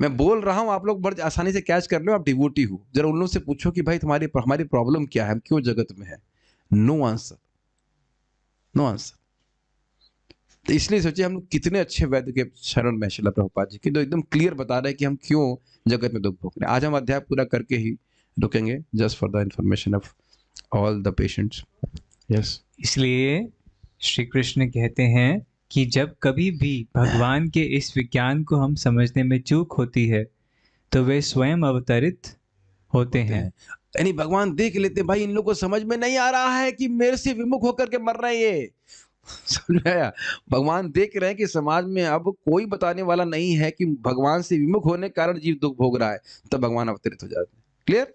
मैं बोल रहा हूं, आप लोग बड़े आसानी से कैच कर लो, आप डिवोटी हो, जरा उन लोगों से पूछो कि भाई हमारी प्रॉब्लम क्या है, हम क्यों जगत में है? No answer, no answer. तो इसलिए सोचिए हम लोग कितने अच्छे वैद्य के शरण में शिला प्रभुपाद जी की, तो एकदम क्लियर बता रहे हैं कि हम क्यों जगत में दुख भोग रहे हैं। आज हम अध्याय पूरा करके ही रुकेंगे, just for the information of all the patients. Yes. इसलिए श्री कृष्ण कहते हैं कि जब कभी भी भगवान के इस विज्ञान को हम समझने में चूक होती है, तो वे स्वयं अवतरित होते हैं। यानी भगवान देख लेते, भाई इन लोगों को समझ में नहीं आ रहा है कि मेरे से विमुख होकर के मर रहे हैं ये, समझ में आया? भगवान देख रहे हैं कि समाज में अब कोई बताने वाला नहीं है कि भगवान से विमुख होने के कारण जीव दुख भोग रहा है, तब भगवान अवतरित हो जाते हैं। क्लियर?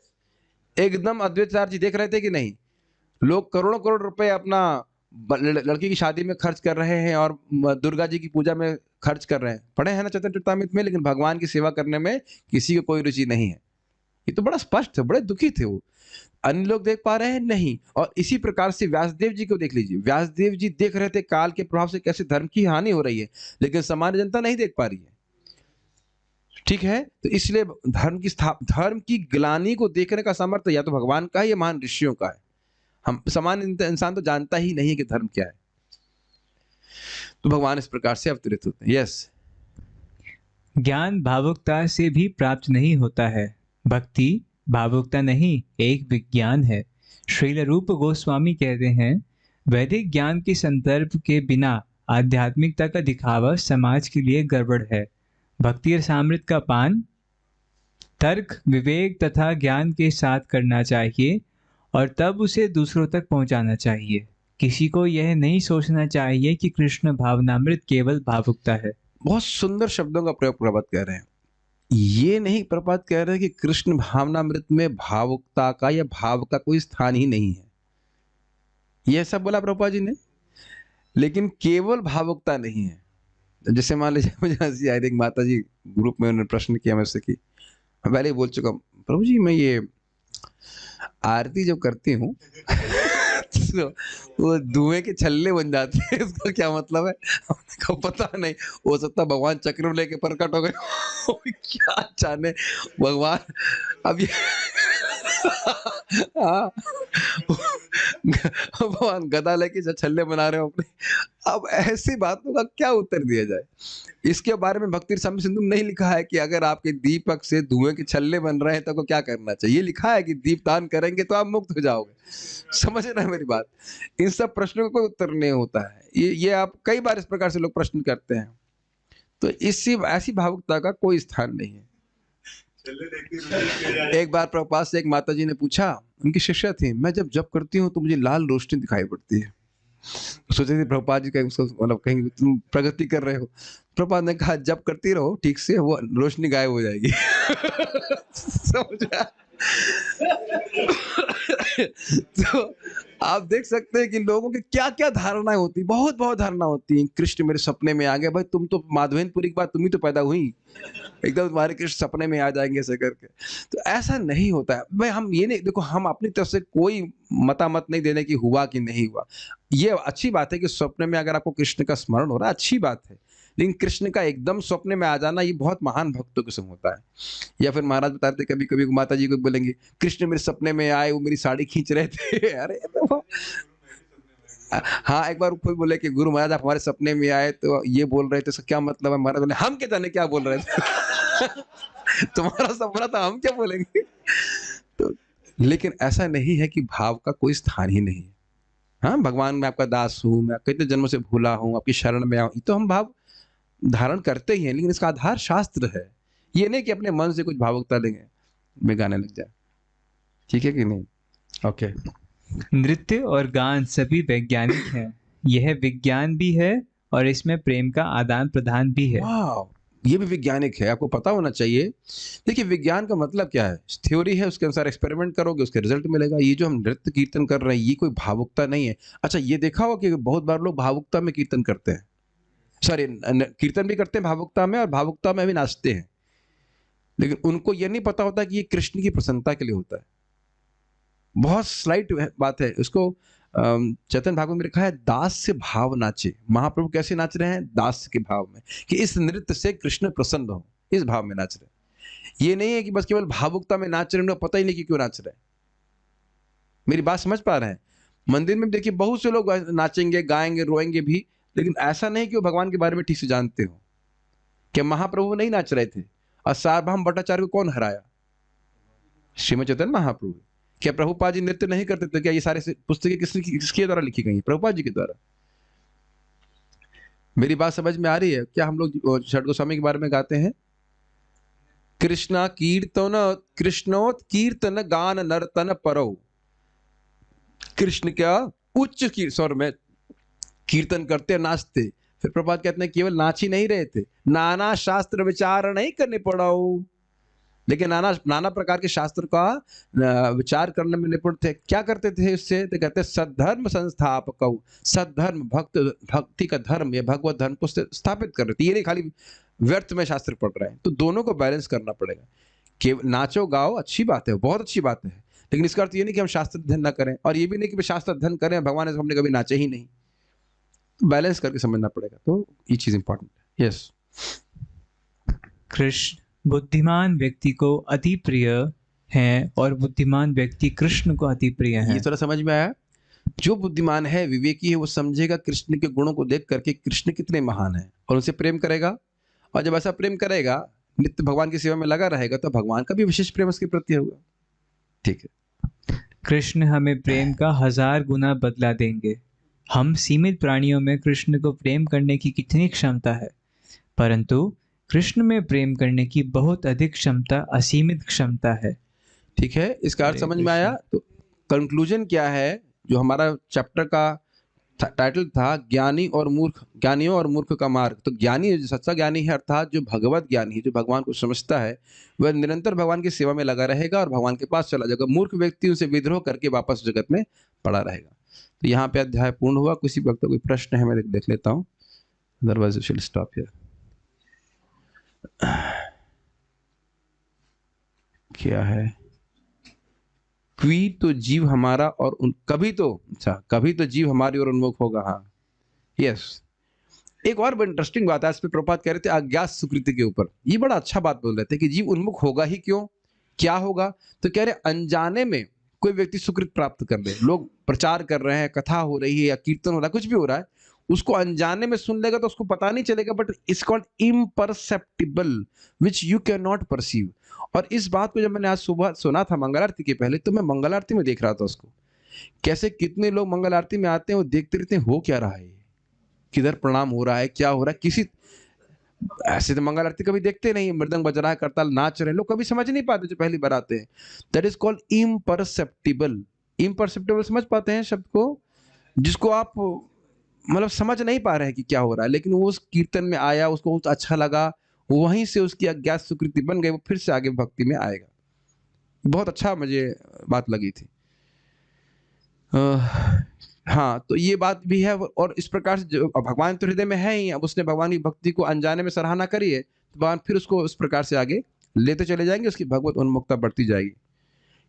एकदम अद्वैताचार्य जी देख रहे थे कि नहीं? लोग करोड़ों करोड़ रुपए अपना लड़की की शादी में खर्च कर रहे हैं और दुर्गा जी की पूजा में खर्च कर रहे हैं। पढ़े हैं ना चैतन्य चरितामृत में, लेकिन भगवान की सेवा करने में किसी को कोई रुचि नहीं है। ये तो बड़ा स्पष्ट है, बड़े दुखी थे वो। अन्य लोग देख पा रहे हैं नहीं। और इसी प्रकार से व्यासदेव जी को देख लीजिए, व्यासदेव जी देख रहे थे काल के प्रभाव से कैसे धर्म की हानि हो रही है, लेकिन सामान्य जनता नहीं देख पा रही है। ठीक है, तो इसलिए धर्म की ग्लानि को देखने का सामर्थ्य या तो भगवान का है या महान ऋषियों का है। हम सामान्य इंसान तो जानता ही नहीं है कि धर्म क्या है। तो भगवान इस प्रकार से अवतरित होते हैं। यस, ज्ञान भावुकता से भी प्राप्त नहीं होता है। भक्ति भावुकता नहीं, एक विज्ञान है। श्रील रूप गोस्वामी कहते हैं, वैदिक ज्ञान के संदर्भ के बिना आध्यात्मिकता का दिखावा समाज के लिए गड़बड़ है। भक्ति और सामृत का पान तर्क, विवेक तथा ज्ञान के साथ करना चाहिए और तब उसे दूसरों तक पहुंचाना चाहिए। किसी को यह नहीं सोचना चाहिए कि कृष्ण भावनामृत केवल भावुकता है। बहुत सुंदर शब्दों का प्रयोग प्रभात कह रहे हैं। ये नहीं प्रभात कह रहे हैं कि कृष्ण भावनामृत में भावुकता का या भाव का कोई स्थान ही नहीं है। ये सब बोला प्रभुपाद जी ने, लेकिन केवल भावुकता नहीं है। जैसे मान लीजिए मुझे हंसी आई थी, एक माता जी ग्रुप में उन्होंने प्रश्न किया मुझसे कि मैं पहले ही बोल चुका हूँ, प्रभु जी मैं ये आरती जब करती हूँ तो वो धुएं के छल्ले बन जाते हैं, इसका क्या मतलब है? हमने कहा पता नहीं, हो सकता है भगवान चक्र लेके प्रकट हो गए क्या जाने भगवान। अब ये हाँ, भगवान गदा लेके छल्ले बना रहे हो अपने। अब ऐसी बातों का क्या उत्तर दिया जाए? इसके बारे में भक्ति रसामृत सिंधु में नहीं लिखा है कि अगर आपके दीपक से धुएं के छल्ले बन रहे हैं तो क्या करना चाहिए। लिखा है कि दीपदान करेंगे तो आप मुक्त हो जाओगे। समझ रहे हैं मेरी बात? इन सब प्रश्नों का कोई उत्तर नहीं होता है। ये आप कई बार इस प्रकार से लोग प्रश्न करते हैं, तो इसी ऐसी भावुकता का कोई स्थान नहीं है। एक बार प्रभुपाद से एक माता जी ने पूछा, उनकी शिष्या थी, मैं जब जप करती हूँ तो मुझे लाल रोशनी दिखाई पड़ती है। सोचे थे प्रभुपाद जी कहीं उसको मतलब कहीं तुम प्रगति कर रहे हो। प्रभुपाद ने कहा जप करती रहो ठीक से, वो रोशनी गायब हो जाएगी। समझा? तो आप देख सकते हैं कि लोगों की क्या क्या धारणाएं होती, बहुत बहुत धारणा होती है। कृष्ण मेरे सपने में आ गए, भाई तुम तो माधवेंद्रपुरी के बाद तुम ही तो पैदा हुई, एकदम तुम्हारे कृष्ण सपने में आ जाएंगे ऐसे करके। तो ऐसा नहीं होता है भाई। हम ये नहीं, देखो हम अपनी तरफ से कोई मतामत नहीं देने की हुआ कि नहीं हुआ। ये अच्छी बात है कि स्वप्न में अगर आपको कृष्ण का स्मरण हो रहा है, अच्छी बात है, लेकिन कृष्ण का एकदम स्वप्न में आ जाना ये बहुत महान भक्तों के संग होता है। या फिर महाराज बताते कभी कभी माता जी को बोलेंगे कृष्ण मेरे सपने में आए, वो मेरी साड़ी खींच रहे थे। अरे तो हाँ, एक बार कोई बोले कि गुरु महाराज आप हमारे सपने में आए तो ये बोल रहे थे, इसका क्या मतलब है? महाराज बोले हम क्या जाने क्या बोल रहे थे। तुम्हारा सपना था, हम क्या बोलेंगे? तो लेकिन ऐसा नहीं है कि भाव का कोई स्थान ही नहीं है। हाँ, भगवान मैं आपका दास हूँ, मैं कितने जन्मों से भूला हूँ, आपकी शरण में आऊँ, तो हम भाव धारण करते ही हैं, लेकिन इसका आधार शास्त्र है। ये नहीं कि अपने मन से कुछ भावुकता लेंगे में गाने लग जाए। ठीक है कि नहीं? ओके। नृत्य और गान सभी वैज्ञानिक हैं। यह विज्ञान भी है और इसमें प्रेम का आदान प्रदान भी है। वाह, ये भी वैज्ञानिक है, आपको पता होना चाहिए। देखिए विज्ञान का मतलब क्या है? थ्योरी है, उसके अनुसार एक्सपेरिमेंट करोगे उसके रिजल्ट मिलेगा। ये जो हम नृत्य कीर्तन कर रहे हैं ये कोई भावुकता नहीं है। अच्छा, ये देखा हो कि बहुत बार लोग भावुकता में कीर्तन करते हैं, सॉरी कीर्तन भी करते हैं भावुकता में और भावुकता में भी नाचते हैं, लेकिन उनको ये नहीं पता होता कि ये कृष्ण की प्रसन्नता के लिए होता है। बहुत स्लाइट बात है। उसको चैतन्य भागवत में लिखा है दास से भाव नाचे। महाप्रभु कैसे नाच रहे हैं? दास के भाव में, कि इस नृत्य से कृष्ण प्रसन्न हो, इस भाव में नाच रहे हैं। ये नहीं है कि बस केवल भावुकता में नाच रहे हैं, उन्हें पता ही नहीं कि क्यों नाच रहे हैं। मेरी बात समझ पा रहे हैं? मंदिर में देखिए बहुत से लोग नाचेंगे, गाएंगे, रोएंगे भी, लेकिन ऐसा नहीं कि वो भगवान के बारे में ठीक से जानते हो। क्या महाप्रभु नहीं नाच रहे थे? और सार्वभौम भट्टाचार्य को कौन हराया? श्रीमद चैतन्य महाप्रभु। क्या प्रभुपाद जी नृत्य नहीं करते थे? क्या ये सारे पुस्तकें किसके द्वारा लिखी गई? प्रभुपाद जी के द्वारा। मेरी बात समझ में आ रही है? क्या हम लोग षड गोस्वामी के बारे में गाते हैं? कृष्णोत कीर्तन गान नर्तन परो। कृष्ण क्या उच्च स्वर में कीर्तन करते, नाचते। फिर प्रभुपाद कहते हैं केवल नाच ही नहीं रहे थे, नाना शास्त्र विचार नहीं करने पड़ो। लेकिन नाना नाना प्रकार के शास्त्र का विचार करने में निपुण थे। क्या करते थे इससे? तो कहते सद्धर्म संस्थापक, सद्धर्म भक्ति का धर्म या भगवत धर्म को स्थापित कर रहे थे। ये नहीं खाली व्यर्थ में शास्त्र पढ़ रहे हैं। तो दोनों को बैलेंस करना पड़ेगा कि नाचो गाओ अच्छी बात है, बहुत अच्छी बात है, लेकिन इसका अर्थ ये नहीं कि हम शास्त्र अध्ययन ना करें, और ये भी नहीं कि शास्त्र अध्ययन करें भगवान ने हमने कभी नाचे ही नहीं। तो बैलेंस करके समझना पड़ेगा। तो ये चीज इंपॉर्टेंट है। यस। कृष्ण बुद्धिमान व्यक्ति को अति प्रिय हैं और बुद्धिमान व्यक्ति कृष्ण को अति प्रिय हैं। ये थोड़ा समझ में आया? जो बुद्धिमान है, विवेकी है, वो समझेगा कृष्ण के गुणों को देख करके कृष्ण कितने महान हैं और उनसे प्रेम करेगा। और जब ऐसा प्रेम करेगा, नित्य भगवान की सेवा में लगा रहेगा, तो भगवान का भी विशेष प्रेम उसके प्रति होगा। ठीक है। कृष्ण हमें प्रेम का 1000 गुना बदला देंगे। हम सीमित प्राणियों में कृष्ण को प्रेम करने की कितनी क्षमता है, परंतु कृष्ण में प्रेम करने की बहुत अधिक क्षमता, असीमित क्षमता है। ठीक है, इसका अर्थ हरे समझ में आया? तो कंक्लूजन क्या है? जो हमारा चैप्टर का टाइटल था, ज्ञानी और मूर्ख, ज्ञानियों और मूर्ख का मार्ग। तो ज्ञानी जो सच्चा ज्ञानी है, अर्थात जो भगवत ज्ञानी है, जो भगवान को समझता है, वह निरंतर भगवान की सेवा में लगा रहेगा और भगवान के पास चला जाएगा। मूर्ख व्यक्ति उनसे विद्रोह करके वापस जगत में पड़ा रहेगा। तो यहाँ पे अध्याय पूर्ण हुआ। किसी वक्त कोई प्रश्न है मैं देख लेता हूँ, otherwise we will stop here. क्या है? तो जीव हमारा और कभी तो जीव हमारी ओर उन्मुख होगा। हाँ, यस। एक और बड़ी इंटरेस्टिंग बात है, इस पे प्रभुपाद कह रहे थे अज्ञात सुकृति के ऊपर। ये बड़ा अच्छा बात बोल रहे थे कि जीव उन्मुख होगा ही क्यों, क्या होगा? तो कह रहे अनजाने में कोई व्यक्ति सुकृत प्राप्त कर ले, लोग प्रचार कर रहे हैं, कथा हो रही है या कीर्तन हो रहा है, कुछ भी हो रहा है, उसको अनजाने में सुन लेगा तो उसको पता नहीं चलेगा, but it's called imperceptible, which you can not perceive. और इस बात को जब मैंने आज सुबह सुना था मंगल आरती के पहले, तो मैं मंगल आरती में देख रहा था उसको, कैसे कितने लोग मंगल आरती में आते हैं, वो देखते रहते हैं हो क्या रहा है, किधर प्रणाम हो रहा है, क्या हो रहा है। किसी ऐसे तो मंगल आरती कभी देखते नहीं, मृदंग बज रहा है, करताल नाच रहे हैं, लोग कभी समझ नहीं पाते जो पहली बार आते हैं। That is called imperceptible. Imperceptible समझ पाते हैं शब्द को, जिसको आप मतलब समझ नहीं पा रहे हैं कि क्या हो रहा है, लेकिन वो उस कीर्तन में आया, उसको अच्छा लगा, वहीं से उसकी अज्ञात सुकृति बन गई, वो फिर से आगे भक्ति में आएगा। बहुत अच्छा मुझे बात लगी थी। हाँ, तो ये बात भी है। और इस प्रकार से जो भगवान तो हृदय में है ही, अब उसने भगवान की भक्ति को अनजाने में सराहना करी है, तो भगवान फिर उसको उस प्रकार से आगे लेते चले जाएंगे, उसकी भगवत उन्मुखता बढ़ती जाएगी।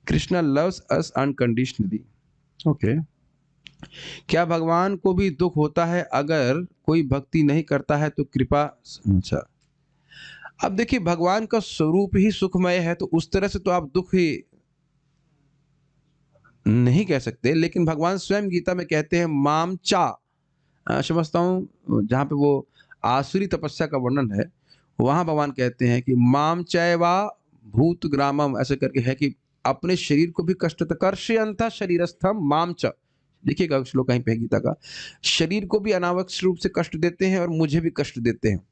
कृष्णा लव्स अस अनकंडीशनली। ओके। क्या भगवान को भी दुख होता है अगर कोई भक्ति नहीं करता है तो कृपा? अच्छा, अब देखिए, भगवान का स्वरूप ही सुखमय है, तो उस तरह से तो आप दुख ही नहीं कह सकते। लेकिन भगवान स्वयं गीता में कहते हैं माम चा, समझता हूं जहां पे वो आसुरी तपस्या का वर्णन है, वहां भगवान कहते हैं कि माम चैवा भूत ग्रामम, ऐसे करके है कि अपने शरीर को भी कष्ट कर्षयंता शरीरस्थम माम च। देखिएगा श्लोक कहीं पे गीता का, शरीर को भी अनावश्यक रूप से कष्ट देते हैं और मुझे भी कष्ट देते हैं।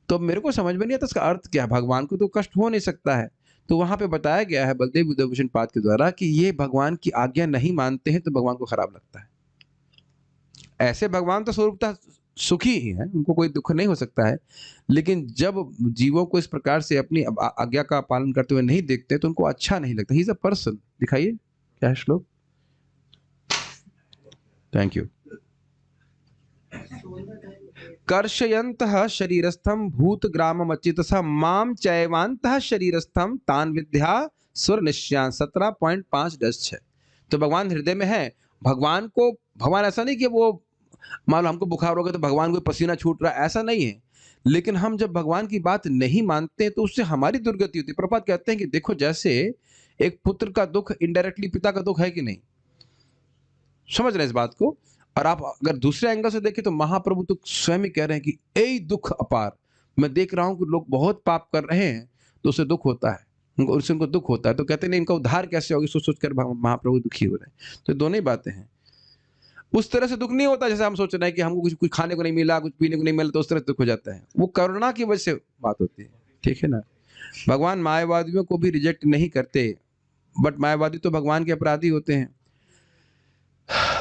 तो मेरे को समझ में नहीं आता इसका अर्थ क्या है। भगवान को तो कष्ट हो नहीं सकता है। तो वहां पे बताया गया है बलदेव विभूषण पाद के द्वारा कि ये भगवान की आज्ञा नहीं मानते हैं तो भगवान को खराब लगता है। ऐसे भगवान तो स्वरूपतः सुखी ही है, उनको कोई दुख नहीं हो सकता है, लेकिन जब जीवों को इस प्रकार से अपनी आज्ञा का पालन करते हुए नहीं देखते तो उनको अच्छा नहीं लगता। He is a person. दिखाइए क्या है श्लोक। Thank you. कर्षयन्तः शरीरस्थम भूत ग्रामम अच्युतः माम चैवान्तः शरीरस्थम तान विद्या सुर निश्यान 17.5-6। तो भगवान हृदय में है। भगवान ऐसा नहीं कि वो मान लो हमको बुखार हो गया तो भगवान को पसीना छूट रहा है, ऐसा नहीं है। लेकिन हम जब भगवान की बात नहीं मानते तो उससे हमारी दुर्गति होती है। प्रभुपाद कहते हैं कि देखो, जैसे एक पुत्र का दुख इनडायरेक्टली पिता का दुख है कि नहीं, समझ रहे हैं इस बात को। और आप अगर दूसरे एंगल से देखें तो महाप्रभु तो स्वयं ही कह रहे हैं कि ए दुख अपार, मैं देख रहा हूं कि लोग बहुत पाप कर रहे हैं तो उसे दुख होता है, उनको दुख होता है। तो कहते नहीं इनका उद्धार कैसे होगी, सोच सोच कर महाप्रभु दुखी हो रहे हैं। तो दोनों ही बातें हैं। उस तरह से दुख नहीं होता जैसे हम सोच रहे हैं कि हमको कुछ खाने को नहीं मिला, कुछ पीने को नहीं मिला, तो उस तरह दुख हो जाता है। वो करुणा की वजह से बात होती है। ठीक है ना। भगवान मायावादियों को भी रिजेक्ट नहीं करते, बट मायावादी तो भगवान के अपराधी होते हैं।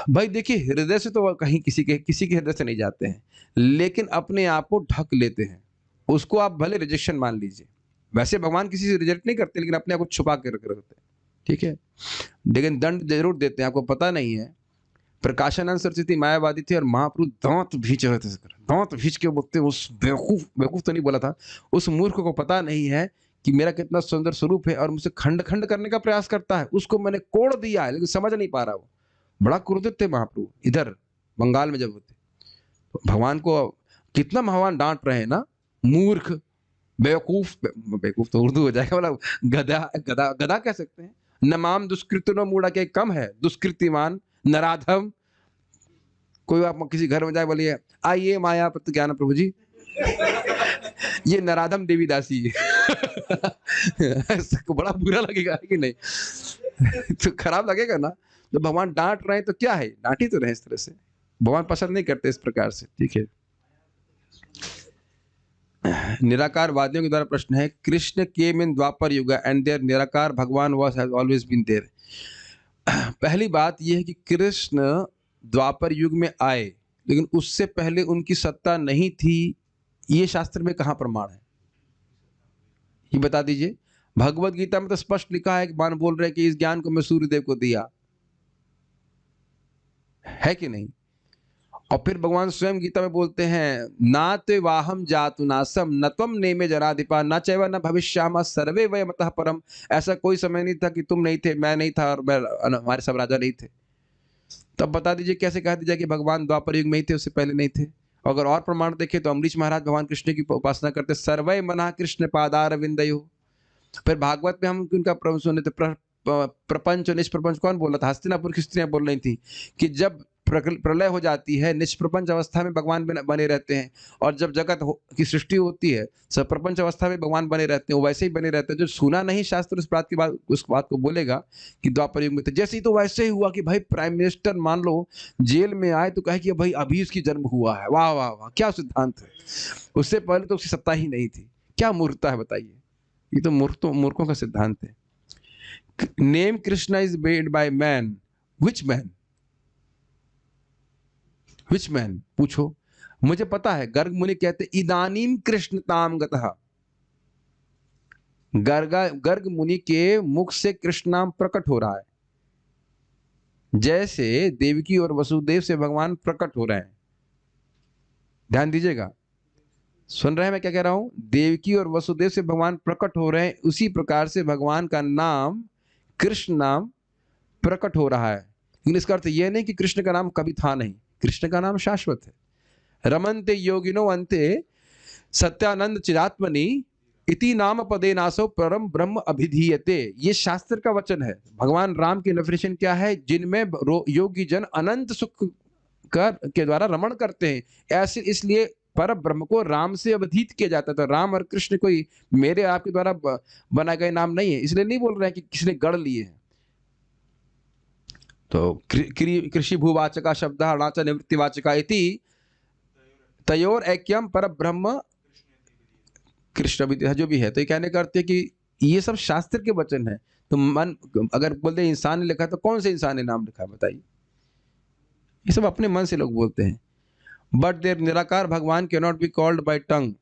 भाई देखिए, हृदय से तो कहीं किसी के हृदय से नहीं जाते हैं, लेकिन अपने आप को ढक लेते हैं। उसको आप भले रिजेक्शन मान लीजिए, वैसे भगवान किसी से रिजेक्ट नहीं करते, लेकिन अपने आप को छुपा के रखते हैं, ठीक है। लेकिन दंड जरूर देते हैं, आपको पता नहीं है। प्रकाशानंद सरस्वती मायावादी थे और महाप्रभु दांत भींच रहे थे, दांत भींच के बोलते, उस बेवकूफ तो नहीं बोला था, उस मूर्ख को पता नहीं है कि मेरा कितना सुंदर स्वरूप है और मुझे खंड खंड करने का प्रयास करता है, उसको मैंने कोड़ दिया है, लेकिन समझ नहीं पा रहा। वो बड़ा क्रोधित थे महाप्रभु इधर बंगाल में जब होते, भगवान को कितना भगवान डांट रहे हैं ना, मूर्ख, बेवकूफ, बेवकूफ तो उर्दू हो जाएगा, मतलब गधा, गधा गधा कह सकते हैं। नमाम दुष्कृतिनो मूढ़ा के कम है, दुष्कृतिमान नराधम। कोई आप किसी घर में जाए, बोलिए आइए माया प्रज्ञान प्रभु जी, ये नराधम देवीदासी ऐसा बड़ा बुरा लगेगा कि नहीं? तो खराब लगेगा ना। तो भगवान डांट रहे हैं तो क्या है, डांट ही तो रहे इस तरह से, भगवान पसंद नहीं करते इस प्रकार से, ठीक है। निराकार वादियों के द्वारा प्रश्न है, कृष्ण केम इन द्वापर युग एंड देयर निराकार भगवान was has always been there. पहली बात यह है कि कृष्ण द्वापर युग में आए, लेकिन उससे पहले उनकी सत्ता नहीं थी। ये शास्त्र में कहाँ प्रमाण है, ये बता दीजिए। भगवत गीता में तो स्पष्ट लिखा है कि भगवान बोल रहे हैं कि इस ज्ञान को मैं सूर्यदेव को दिया है कि नहीं। और फिर भगवान स्वयं गीता में बोलते हैं, ना ते वाहम जातु नासम न त्वम नेमे जराधिपा न चैव न भविष्यामः सर्वे वयमतः परम। ऐसा कोई समय नहीं था कि तुम नहीं थे, मैं नहीं था और हमारे सब राजा नहीं थे। तब बता दीजिए कैसे कह दीजिए कि भगवान द्वापर युग में ही थे, उससे पहले नहीं थे। अगर और प्रमाण देखें तो अम्बरीश महाराज भगवान कृष्ण की उपासना करते, सर्वै मना कृष्ण पादार विंदयो। फिर भागवत में हम उनका सुने थे, प्रपंच और निष्प्रपंच कौन बोला था? हस्तिनापुर की स्त्रियां बोल रही थी कि जब प्रलय हो जाती है, निष्प्रपंच अवस्था में भगवान बने रहते हैं, और जब जगत की सृष्टि होती है सब प्रपंच अवस्था में भगवान बने रहते हैं, वो वैसे ही बने रहते हैं। जो सुना नहीं शास्त्र उस बात की बात, उस बात को बोलेगा कि द्वापर युग में थे। जैसे ही तो वैसे ही हुआ कि भाई प्राइम मिनिस्टर मान लो जेल में आए तो कहे कि भाई अभी उसकी जन्म हुआ है, वाह वाह वाह, क्या सिद्धांत है। उससे पहले तो उसकी सत्ता ही नहीं थी। क्या मूर्खता है बताइए, ये तो मूर्खों का सिद्धांत है। Name Krishna is made by man, which man, which man पूछो। मुझे पता है, गर्ग मुनि कहते इदानीम कृष्ण ताम गतः, गर्ग मुनि के मुख से कृष्ण नाम प्रकट हो रहा है, जैसे देवकी और वसुदेव से भगवान प्रकट हो रहे हैं। ध्यान दीजिएगा, सुन रहे हैं मैं क्या कह रहा हूं? देवकी और वसुदेव से भगवान प्रकट हो रहे हैं, उसी प्रकार से भगवान का नाम, कृष्ण नाम प्रकट हो रहा है। लेकिन इसका अर्थ यह नहीं कि कृष्ण का नाम कभी था नहीं, कृष्ण का नाम शाश्वत है। रमन्ते योगिनो अन्ते सत्यानंद चिदात्मनि इति नाम पदे नासो परम ब्रह्म अभिधीयते। ये शास्त्र का वचन है। भगवान राम की डेफिनेशन क्या है? जिनमें योगी जन अनंत सुख के द्वारा रमण करते हैं, ऐसे इसलिए पर ब्रह्म को राम से अवधित किया जाता था। राम और कृष्ण कोई मेरे आपके द्वारा बनाए गए नाम नहीं है, इसलिए नहीं बोल रहे हैं कि किसने गढ़ लिए हैं। तो कृषि भूवाचका शब्द अणाच निवृत्तिवाचका इति तयोर ऐक्यम पर ब्रह्म कृष्ण विद्या जो भी है। तो ये कहने का अर्थ है कि ये सब शास्त्र के वचन है। तो मन अगर बोलते इंसान ने लिखा तो कौन से इंसान ने नाम लिखा बताइए? ये सब अपने मन से लोग बोलते हैं। बट देयर निराकार भगवान can not be called by tongue.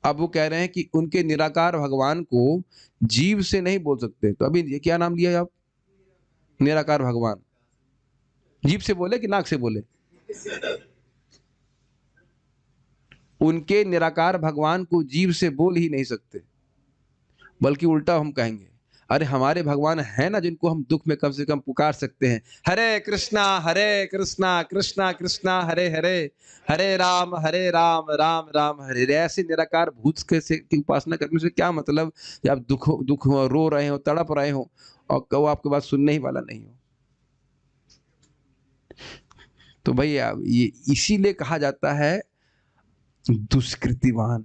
अब वो कह रहे हैं कि उनके निराकार भगवान को जीव से नहीं बोल सकते। तो अभी क्या नाम लिया आप? निराकार भगवान। जीभ से बोले कि नाक से बोले? उनके निराकार भगवान को जीभ से बोल ही नहीं सकते, बल्कि उल्टा हम कहेंगे, अरे हमारे भगवान है ना जिनको हम दुख में कम से कम पुकार सकते हैं, हरे कृष्णा कृष्णा कृष्णा हरे हरे, हरे राम राम राम हरे। ऐसे निराकार भूत की उपासना करने से क्या मतलब? जब आप दुख रो रहे हो, तड़प रहे हो और वो आपके बात सुनने ही वाला नहीं हो। तो भैया ये इसीलिए कहा जाता है दुष्कृतिवान।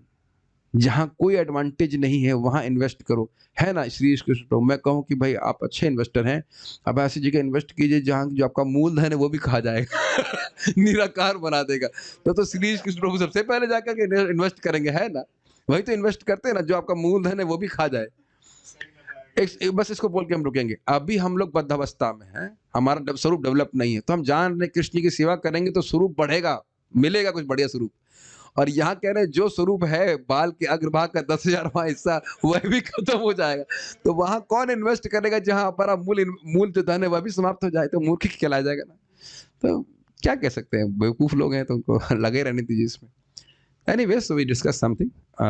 जहां कोई एडवांटेज नहीं है वहां इन्वेस्ट करो, है ना श्री कृष्ण। तो मैं कहूं कि भाई आप अच्छे इन्वेस्टर हैं, अब ऐसी जगह इन्वेस्ट कीजिए जहां जो आपका मूलधन है वो भी खा जाएगा निराकार बना देगा। तो श्री कृष्ण प्रभु सबसे पहले जाकर के इन्वेस्ट करेंगे, है ना? वही तो इन्वेस्ट करते हैं ना, जो आपका मूलधन है वो भी खा जाए। बस इसको बोल के हम रुकेंगे। अभी हम लोग बद्धावस्था में हैं, हमारा स्वरूप डेवलप नहीं है, तो हम जान रहे कृष्ण की सेवा करेंगे तो स्वरूप बढ़ेगा, मिलेगा कुछ बढ़िया स्वरूप। और यहाँ कह रहे हैं जो स्वरूप है बाल के अग्रभाग का 10,000वां हिस्सा वह भी खत्म हो जाएगा। तो वहाँ कौन इन्वेस्ट करेगा जहाँ हमारा मूल जो धन है वह भी समाप्त हो जाए, तो मूर्ख ही कहलाया जाएगा ना। तो क्या कह सकते हैं, बेवकूफ लोग हैं तो उनको लगे रहने दीजिए इसमें। Anyway, so we discuss something,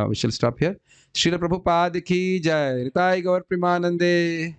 we shall stop here. Srila Prabhupada की जय। निताई गौर प्रेमानंदे।